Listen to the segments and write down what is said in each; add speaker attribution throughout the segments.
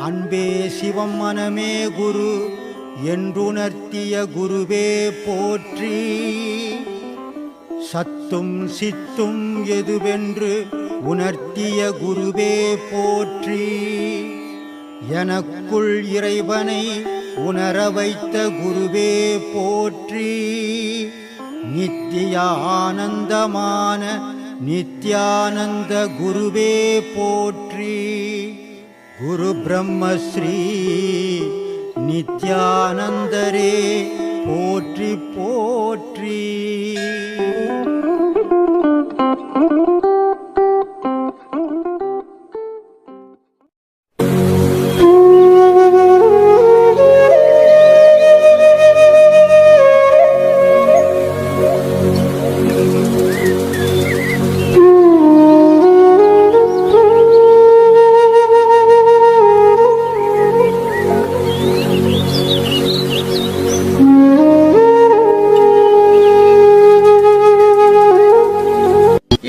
Speaker 1: அன்பே சிவம் மனமே குரு என்றுணர்த்திய குருவே போற்றி. சத்தும் சித்தும் எதுவென்று உணர்த்திய குருவே போற்றி. எனக்குள் இறைவனை உணர வைத்த குருவே போற்றி. நித்திய ஆனந்தமான நித்யானந்த குருவே போற்றி. குரு பிரம்மஸ்ரீ நித்யானந்தரே போற்றி போற்றி.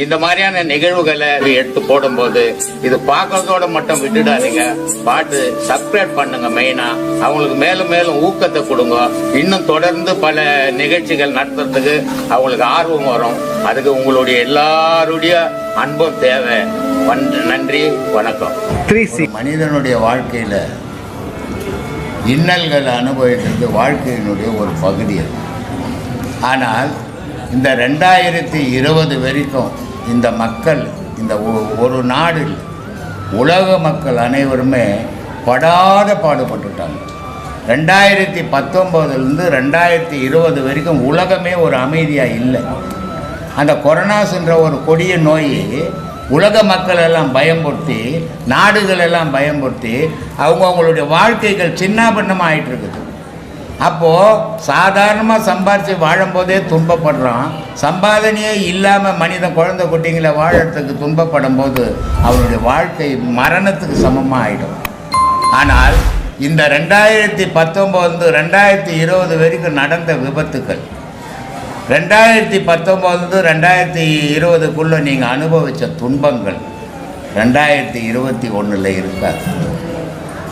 Speaker 2: இந்த மாதிரியான நிகழ்வுகளை எடுத்து போடும்போது இது பார்க்கறதோட மட்டும் விட்டுடாதீங்க. பாட்டு சப்ஸ்கிரைப் பண்ணுங்க. மெயினா அவங்களுக்கு மேலும் மேலும் ஊக்கத்தை கொடுங்க. இன்னும் தொடர்ந்து பல நிகழ்ச்சிகள் நடத்துறதுக்கு அவங்களுக்கு ஆர்வம் வரும். அதுக்கு உங்களுடைய எல்லாருடைய அன்பும் தேவை. நன்றி, வணக்கம். மனிதனுடைய வாழ்க்கையில இன்னல்கள் அனுபவிக்கிறது வாழ்க்கையினுடைய ஒரு பகுதி. ஆனால் இந்த 2020 வரைக்கும் இந்த மக்கள், இந்த ஒரு நாடில் உலக மக்கள் அனைவருமே படாத பாடுபட்டுட்டாங்க. 2019 2020 வரைக்கும் உலகமே ஒரு அமைதியாக இல்லை. அந்த கொரோனாஸ்ன்ற ஒரு கொடிய நோய் உலக மக்கள் எல்லாம் பயம்படுத்தி, நாடுகள் எல்லாம் பயம்படுத்தி அவங்களுடைய வாழ்க்கைகள் சின்னாபின்னமாக ஆகிட்டு இருக்குது. அப்போது சாதாரணமாக சம்பாரித்து வாழும்போதே துன்பப்படுறான். சம்பாதனையே இல்லாமல் மனிதன் குழந்தை குட்டிங்களை வாழறதுக்கு துன்பப்படும் போது அவனுடைய வாழ்க்கை மரணத்துக்கு சமமாக ஆகிடும். ஆனால் இந்த 2019 2020 வரைக்கும் நடந்த விபத்துக்கள் 2019 2020க்குள்ளே நீங்கள் அனுபவித்த துன்பங்கள் 2021 இருக்காது.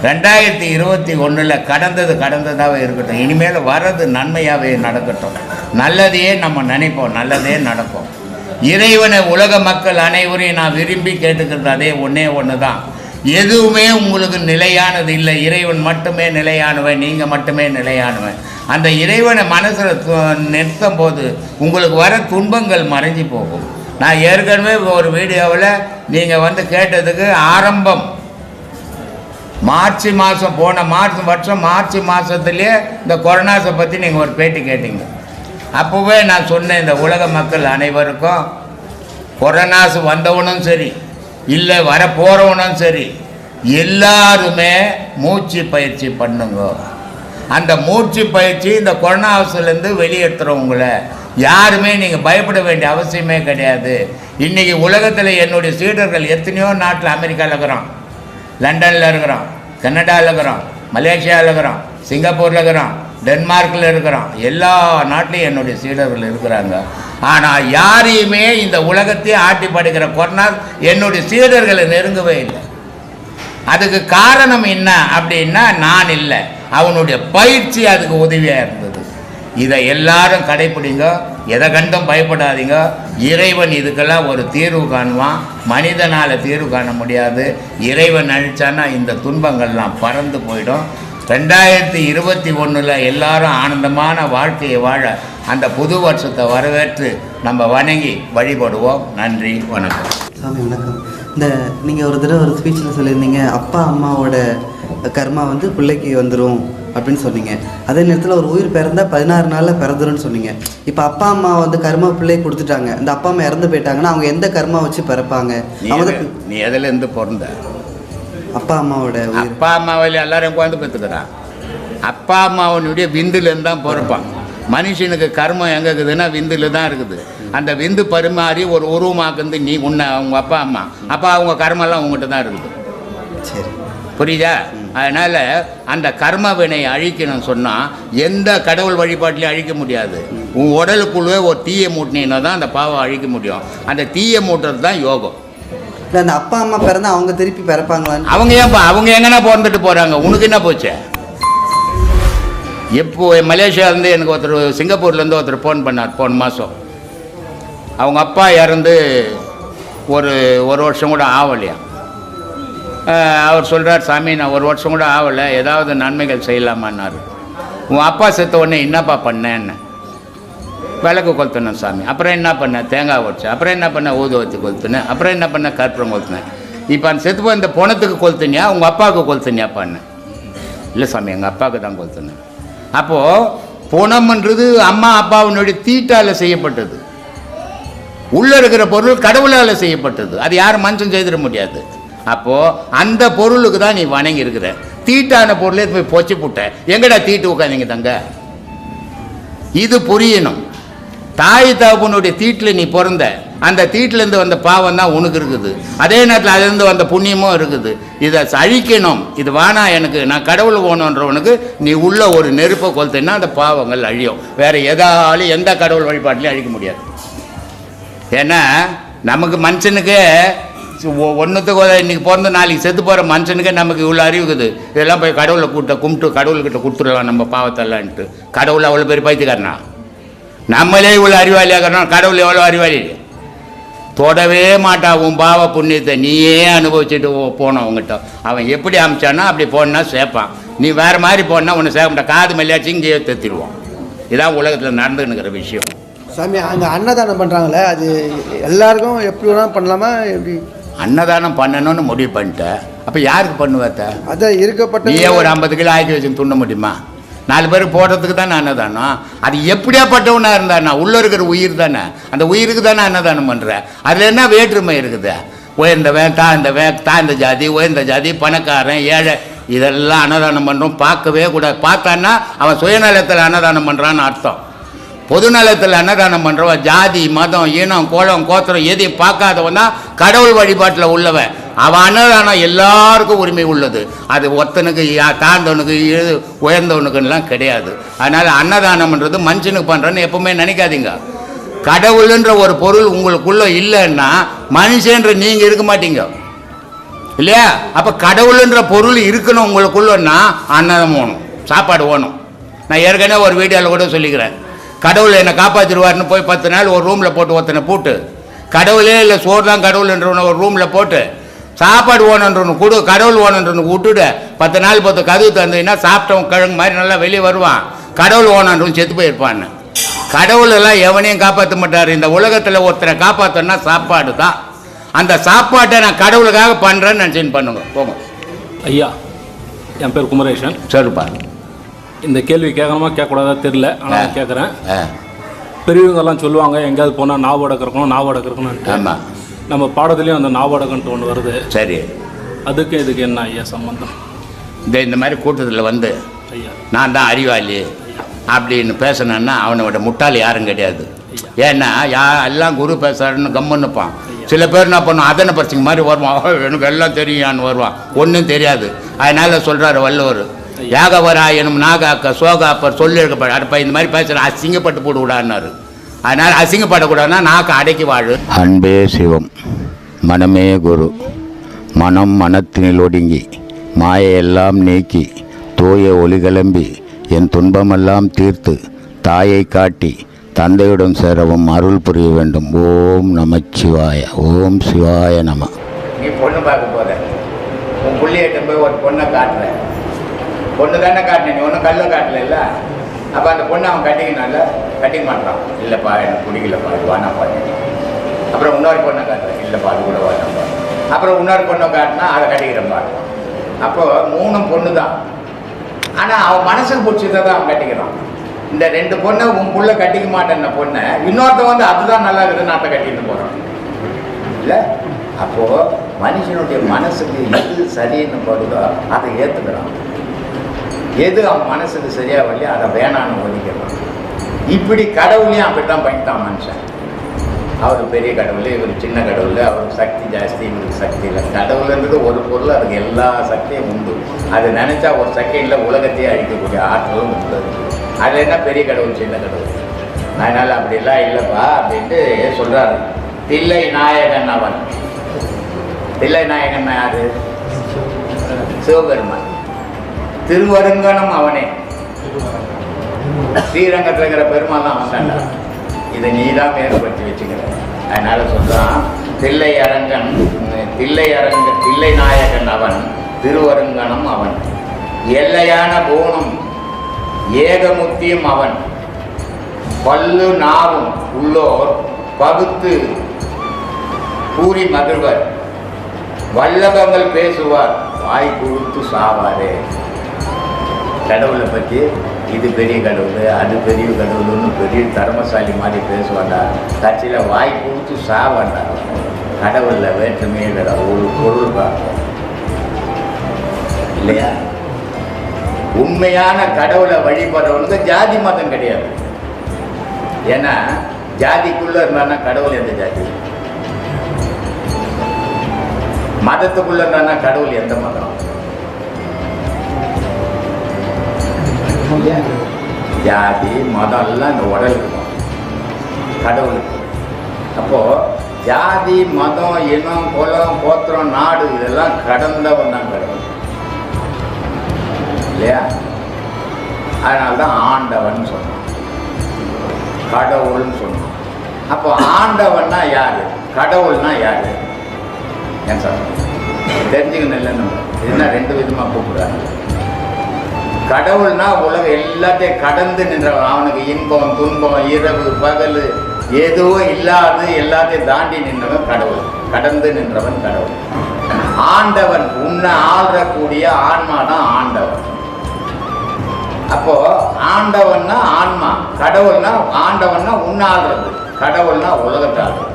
Speaker 2: 2021 கடந்ததாகவே இருக்கட்டும். இனிமேல் வர்றது நன்மையாகவே நடக்கட்டும். நல்லதையே நம்ம நினைப்போம், நல்லதே நடக்கும். இறைவனை உலக மக்கள் அனைவரையும் நான் விரும்பி கேட்டுக்கிறது அதே ஒன்று தான். எதுவுமே உங்களுக்கு நிலையானது இல்லை. இறைவன் மட்டுமே நிலையானவன், நீங்கள் மட்டுமே நிலையானவன். அந்த இறைவனை மனசில் நிறுத்தும் போது உங்களுக்கு வர துன்பங்கள் மறைஞ்சி போகும். நான் ஏற்கனவே ஒரு வீடியோவில் நீங்கள் கேட்டதுக்கு ஆரம்பம் மார்ச் மாதம், போன மார்ச் மாதத்துலேயே இந்த கொரோனாஸை பற்றி நீங்கள் ஒரு பேட்டி கேட்டீங்க. அப்போவே நான் சொன்னேன், இந்த உலக மக்கள் அனைவருக்கும் கொரோனாஸ் வந்தவனும் சரி, இல்லை வரப்போகிறவனும் சரி, எல்லாருமே மூச்சு பயிற்சி பண்ணுங்க. அந்த மூச்சு பயிற்சி இந்த கொரோனா ஹவுஸ்லேருந்து வெளியேற்றுறவங்களை யாருமே நீங்கள் பயப்பட வேண்டிய அவசியமே கிடையாது. இன்றைக்கி உலகத்தில் என்னுடைய சீடர்கள் எத்தனையோ நாட்டில், அமெரிக்காவில் இருக்கிறோம், லண்டனில் இருக்கிறோம், கனடாவில் இருக்கிறோம், மலேசியாவில் இருக்கிறோம், சிங்கப்பூரில் இருக்கிறோம், டென்மார்க்கில் இருக்கிறோம், எல்லா நாட்டிலையும் என்னுடைய சீடர்கள் இருக்கிறாங்க. ஆனால் யாரையுமே இந்த உலகத்தையே ஆட்டி படைக்கிற கொரோனா என்னுடைய சீடர்களை நெருங்கவே இல்லை. அதுக்கு காரணம் என்ன அப்படின்னா நான் இல்லை, அவனுடைய பயிற்சி அதுக்கு உதவியாக இருந்தது. இதை எல்லாரும் கடைப்பிடிங்க. எதை கண்டும் பயப்படாதீங்க. இறைவன் இதுக்கெல்லாம் ஒரு தீர்வு காணுவான். மனிதனால் தீர்வு காண முடியாது. இறைவன் அழிச்சான்னா இந்த துன்பங்கள்லாம் பறந்து போயிடும். 2021 எல்லாரும் ஆனந்தமான வாழ்க்கையை வாழ அந்த புது வருஷத்தை வரவேற்று நம்ம வணங்கி வழிபடுவோம். நன்றி, வணக்கம்.
Speaker 3: சாமி வணக்கம். நீங்கள் ஒரு தடவை ஒரு ஸ்பீச்சில் சொல்லியிருந்தீங்க, அப்பா அம்மாவோட கர்மா பிள்ளைக்கு வந்துடும் அப்படின்னு சொன்னீங்க. அதே நேரத்தில் ஒரு உயிர் பிறந்தா 16 நாளில் பிறந்துருன்னு சொன்னீங்க. இப்போ அப்பா அம்மா கர்மா பிள்ளை கொடுத்துட்டாங்க. இந்த அப்பா அம்மா இறந்து போயிட்டாங்கன்னா அவங்க எந்த கர்மா வச்சு பிறப்பாங்க?
Speaker 2: நீ எதுலேருந்து பிறந்த?
Speaker 3: அப்பா அம்மாவோட
Speaker 2: அப்பா அம்மாவில் எல்லாரும் குழந்தை பெற்றுக்கிறான். அப்பா அம்மாவனுடைய விந்துலேருந்து தான் பிறப்பான். மனுஷனுக்கு கர்மம் எங்கே இருக்குதுன்னா விந்துல தான் இருக்குது. அந்த விந்து பரிமாறி ஒரு உருவமாக்குந்து நீ அவங்க அப்பா அம்மா. அப்போ அவங்க கர்மெல்லாம் உங்கள்கிட்ட தான் இருக்குது.
Speaker 3: சரி,
Speaker 2: புரியுதா? அதனால் அந்த கர்ம வினை அழிக்கணும்னு சொன்னால் எந்த கடவுள் வழிபாட்டிலையும் அழிக்க முடியாது. உன் உடலுக்குள்ளே ஒரு தீயை மூட்டினீங்கன்னா தான் அந்த பாவம் அழிக்க முடியும். அந்த தீயை மூட்டுறது தான் யோகம்.
Speaker 3: இல்லை அந்த அப்பா அம்மா பிறந்தா அவங்க திருப்பி பிறப்பாங்களான்னு?
Speaker 2: அவங்க ஏன்ப்பா அவங்க எங்கன்னா பிறந்துட்டு போகிறாங்க, உனக்கு என்ன போச்சு? எப்போ மலேசியாவிலேருந்து எனக்கு ஒருத்தர் சிங்கப்பூர்லேருந்து ஒருத்தர் ஃபோன் பண்ணார் போன மாதம். அவங்க அப்பா இறந்து ஒரு வருஷம் கூட ஆகலையா. அவர் சொல்கிறார், சாமி நான் ஒரு வருஷம் கூட ஆகலை, ஏதாவது நன்மைகள் செய்யலாமான்னாரு. உன் அப்பா செத்த உடனே என்னப்பா பண்ணேன்னு? விளக்கு கொளுத்தினேன் சாமி. அப்புறம் என்ன பண்ணேன்? தேங்காய் உடைச்சேன். அப்புறம் என்ன பண்ணேன்? ஊதுவத்தி கொளுத்தினேன். அப்புறம் என்ன பண்ணேன்? கற்பூரம் கொளுத்தினேன். இப்போ அந்த செத்து போய் இந்த பணத்துக்கு கொளுத்தினியா உங்கள் அப்பாவுக்கு கொளுத்தினியாப்பான்னு? இல்லை சாமி எங்கள் அப்பாவுக்கு தான் கொளுத்தினேன். அப்போது புணம்ன்றது அம்மா அப்பாவினுடைய தீட்டால் செய்யப்பட்டது. உள்ளே இருக்கிற பொருள் கடவுளால் செய்யப்பட்டது. அது யாரும் மனுஷன் செய்திட முடியாது. அப்போது அந்த பொருளுக்கு தான் நீ வணங்கி இருக்கிற. தீட்டான பொருளே போய் பொச்சு புட்ட எங்கடா தீட்டு உட்காந்தீங்க தங்க? இது புரியணும். தாய் தகப்பனுடைய தீட்டில் நீ பிறந்த, அந்த தீட்டிலேருந்து வந்த பாவம் தான் உனக்கு இருக்குது. அதே நேரத்தில் அதுலேருந்து வந்த புண்ணியமும் இருக்குது. இதை அழிக்கணும். இது வேணா எனக்கு, நான் கடவுள் போகணுன்றவனுக்கு நீ உள்ள ஒரு நெருப்பை கொளுத்தினா அந்த பாவங்கள் அழியும். வேறு எதாலும் எந்த கடவுள் வழிபாட்டிலையும் அழிக்க முடியாது. ஏன்னா நமக்கு மனுஷனுக்கு ஒன்றுத்துக்கு இன்றைக்கி பிறந்த நாளைக்கு செத்து போகிற மனுஷனுக்கே நமக்கு இவ்வளோ அறிவுக்குது. இதெல்லாம் போய் கடவுளை கும்பிட்டு கடவுள்கிட்ட கொடுத்துடலாம் நம்ம பாவத்தெல்லான்ட்டு. கடவுள் அவ்வளோ பேர் பைத்தியக்காரனா? நம்மளே இவ்வளோ அறிவாளியாகிறோம், கடவுள் எவ்வளோ அறிவாளி? தொடவே மாட்டா உன் பாவ புண்ணியத்தை நீயே அனுபவிச்சுட்டு போனோம் அவங்ககிட்ட. அவன் எப்படி அமிச்சானோ அப்படி போனா சேர்ப்பான். நீ வேறு மாதிரி போனா உன்னை சேர்க்க மாட்டான். காது மல்லியாச்சு இங்கேயே தெத்திடுவான். இதான் உலகத்தில் நடந்துன்னுக்கிற விஷயம்.
Speaker 4: சாமி அங்கே அன்னதானம் பண்ணுறாங்களே, அது எல்லாருக்கும் எப்படி வேணாலும் பண்ணலாமா? எப்படி
Speaker 2: அன்னதானம் பண்ணணும்னு முடிவு பண்ணிட்டேன். அப்போ யாருக்கு பண்ணுவாத்த?
Speaker 4: அதான் இருக்கப்பட்ட
Speaker 2: நீயே ஒரு 50 கிலோ ஆக்கி வச்சு துண்ண முடியுமா? 4 பேருக்கு போடுறதுக்கு தானே அன்னதானம். அது எப்படியாப்பட்டவனா இருந்தானா? உள்ளே இருக்கிற உயிர் தானே, அந்த உயிருக்கு தானே அன்னதானம் பண்ணுற. அதில் என்ன வேற்றுமை இருக்குது? உயர்ந்தவன் தாழ்ந்த ஜாதி, உயர்ந்த ஜாதி, பணக்காரன், ஏழை, இதெல்லாம் அன்னதானம் பண்ணுறோம். பார்க்கவே கூடாது. பார்த்தான்னா அவன் சுயநலத்தில் அன்னதானம் பண்ணுறான்னு அர்த்தம். பொதுநலத்தில் அன்னதானம் பண்ணுறவன் ஜாதி மதம் ஈனம் கோலம் கோத்திரம் எதையும் பார்க்காதவன் தான் கடவுள் வழிபாட்டில் உள்ளவன். அவன் அன்னதானம் எல்லாருக்கும் உரிமை உள்ளது. அது ஒருத்தனுக்கு தாழ்ந்தவனுக்கு உயர்ந்தவனுக்குலாம் கிடையாது. அதனால் அன்னதானம்ன்றது மனுஷனுக்கு பண்ணுறேன்னு எப்பவுமே நினைக்காதீங்க. கடவுள்ன்ற ஒரு பொருள் உங்களுக்குள்ளே இல்லைன்னா மனுஷன்ற நீங்கள் இருக்க மாட்டீங்க இல்லையா? அப்போ கடவுள்ன்ற பொருள் இருக்கணும் உங்களுக்குள்ளன்னா அன்னதம் வேணும், சாப்பாடு வேணும். நான் ஏற்கனவே ஒரு வீடியோவில் கூட சொல்லிக்கிறேன். கடவுள் என்னை காப்பாற்றிடுவார்னு போய் 10 நாள் ஒரு ரூமில் போட்டு ஒருத்தனை போட்டு, கடவுளே இல்லை சோறு தான் கடவுள்ன்றவனை ஒரு ரூமில் போட்டு சாப்பாடு ஓனன்றவனு கொடு, கடவுள் ஓனன்றவனுக்கு விட்டுடு. 10 நாள் 10 கதவு தந்தீங்கன்னா சாப்பிட்டவன் கிழங்கு மாதிரி நல்லா வெளியே வருவான். கடவுள் ஓனன்றவன் செத்து போயிருப்பான்னு. கடவுள் எல்லாம் எவனையும் காப்பாற்ற மாட்டார். இந்த உலகத்தில் ஒருத்தரை காப்பாற்றணும்னா சாப்பாடு தான். அந்த சாப்பாட்டை நான் கடவுளுக்காக பண்ணுறேன்னு நினச்சின்னு பண்ணுங்க போங்க.
Speaker 5: ஐயா என் பேர் குமரேஷன்.
Speaker 2: சரிப்பா.
Speaker 5: இந்த கேள்வி கேட்கணுமா கேட்கக்கூடாதா தெரியல, ஆனால் கேட்குறேன். பெரியவங்கெல்லாம் சொல்லுவாங்க எங்கேயாவது போனால் நாவடக்கம் இருக்கணும்னு.
Speaker 2: ஆமாம்,
Speaker 5: நம்ம பாடத்துலேயும் அந்த நாவடக்கன்ட்டு ஒன்று வருது.
Speaker 2: சரி,
Speaker 5: அதுக்கு இதுக்கு என்ன ஐயா சம்பந்தம்?
Speaker 2: இந்த மாதிரி கூட்டத்தில் வந்து
Speaker 5: ஐயா
Speaker 2: நான் தான் அறிவாளி அப்படின்னு பேசினேன்னா அவனோட முட்டாள் யாரும் கிடையாது. ஏன்னா எல்லாம் குரு பேசுறாருன்னு கம்முன்னுப்பான். சில பேர் என்ன பண்ணுவோம், அதனை பரிசுங்க மாதிரி வருவான், எனக்கு எல்லாம் தெரியான்னு வருவான், ஒன்றும் தெரியாது. அதனால் சொல்கிறாரு வள்ளுவர், யாகவராயனும் நாகாக்க சோகாப்பர் சொல்லியிருக்கப்பட அடுப்பா இந்த மாதிரி பேசுகிற அசிங்கப்பட்டு போட்டு விடான்னாரு. அதனால் அசிங்கப்படக்கூடாதுன்னா நாக்கு அடக்கி வாழு. அன்பே சிவம், மனமே குரு, மனம் மனத்தினில் ஒடுங்கி மாயையெல்லாம் நீக்கி தூய ஒளி கிளம்பி என் துன்பமெல்லாம் தீர்த்து தாயை காட்டி தந்தையுடன் சேரவும் அருள் புரிய வேண்டும். ஓம் நமச்சிவாய. ஓம் சிவாய நம. நீ பொண்ணு பார்க்க போற, உன் பிள்ளையிட்ட போய் ஒரு பொண்ணை காட்டுறேன். பொண்ணு தானே காட்டினேன், நீ ஒன்றும் கல்ல காட்டல இல்லை. அப்போ அந்த பொண்ணை அவன் கட்டிக்கனால கட்டிக்க மாட்டான். இல்லைப்பா எனக்கு பிடிக்கலப்பா, இது வானாப்பா. அப்புறம் இன்னொரு பொண்ணை காட்டுறேன், இல்லைப்பா அது கூட வானாப்பா. அப்புறம் இன்னொரு பொண்ணை காட்டினா அதை கட்டிக்கிறேன்ப்பா. அப்போ 3 பொண்ணு தான். ஆனால் அவன் மனசுக்கு பிடிச்சதை தான் அவன் கட்டிக்கிறான். இந்த 2 பொண்ணை உன் புள்ள கட்டிக்க மாட்டேன்ன பொண்ணை இன்னொருத்த வந்து அதுதான் நல்லா இருக்குதுன்னு அதை கட்டிட்டு போகிறான் இல்லை. அப்போது மனுஷனுடைய மனசுக்கு எது சரின்னு படுதோ அதை ஏற்றுக்கிறான். எது அவன் மனசுக்கு சரியாக வரலையோ அதை வேணான்னு ஒதுக்கிறான். இப்படி கடவுளையும் அப்படித்தான் பண்ணிட்டான் மனுஷன். அவர் பெரிய கடவுள், இவர் சின்ன கடவுள், அவருக்கு சக்தி ஜாஸ்தி, இவருக்கு சக்தி இல்லை. கடவுள்ன்றது ஒரு பொருள், அதுக்கு எல்லா சக்தியும் உண்டு. அது நினச்சா ஒரு செகண்டில் உலகத்தையே அழிக்கக்கூடிய ஆற்றலும் உண்டு. அதில் என்ன பெரிய கடவுள் சின்ன கடவுள்? அதனால் அப்படிலாம் இல்லைப்பா அப்படின்ட்டு சொல்கிறாரு. தில்லை நாயகன் அவன் தில்லை நாயகன் யாரு? சிவபெருமான். திருவரங்கனும் அவனே. ஸ்ரீரங்கத்தில் இருக்கிற பெருமாள் தான் அவன் தான். இதை நீ தான் வேறுபடுத்தி வச்சுக்கிற. அதனால சொல்றான், தில்லை நாயகன் அவன், திருவரங்கனும் அவன், எல்லையான பூணும் ஏகமுத்தியும் அவன், பல்லு நாவும் உள்ளோர் பகுத்து கூறி மகிழ்வர், வல்லபங்கள் பேசுவார், வாய் கொடுத்து சாவாரே. கடவுளை பற்றி இது பெரிய கடவுள், அது பெரிய கடவுள்னு பெரிய தர்மசாலி மாதிரி பேசுவாண்டா. கட்சியில் வாய் கொடுத்து சாவாண்டா. கடவுளில் வேற்றுமையே கிடையாது, ஒரு பொருள் பார்ப்போம் இல்லையா? உண்மையான கடவுளை வழிபடுறவனுக்கு ஜாதி மதம் கிடையாது. ஏன்னா ஜாதிக்குள்ள இருந்தானா கடவுள் எந்த ஜாதி? மதத்துக்குள்ள இருந்தானா கடவுள் எந்த மதம்? ஜாதி மதம் எல்லாம் இந்த உடலுக்கு கடவுளுக்கு. அப்போ ஜாதி மதம் இனம் குலம் கோத்திரம் நாடு இதெல்லாம் கடந்தவன் தான் கடவுள் இல்லையா? அதனால்தான் ஆண்டவன் சொன்னான், கடவுள்னு சொன்னான். அப்போ ஆண்டவன்னா யாரு, கடவுள்னா யாரு? ஏன் சார் தெரிஞ்சுக்கணும் இல்லைன்னு இதுனா ரெண்டு விதமாக கூப்பிடுறாங்க. கடவுள்னா உலகம் எல்லாத்தையும் கடந்து நின்றவன். அவனுக்கு இன்பம் துன்பம் இரவு பகல் எதுவும் இல்லாது எல்லாத்தையும் தாண்டி நின்றவன் கடவுள். கடந்து நின்றவன் கடவுள். ஆண்டவன் உன்னை ஆள்றக்கூடிய ஆன்மா தான் ஆண்டவன். அப்போ ஆண்டவன்னா ஆன்மா, கடவுள்னா ஆண்டவன்னா உன்னை ஆள்றது, கடவுள்னா உலகத்தை ஆள்றது.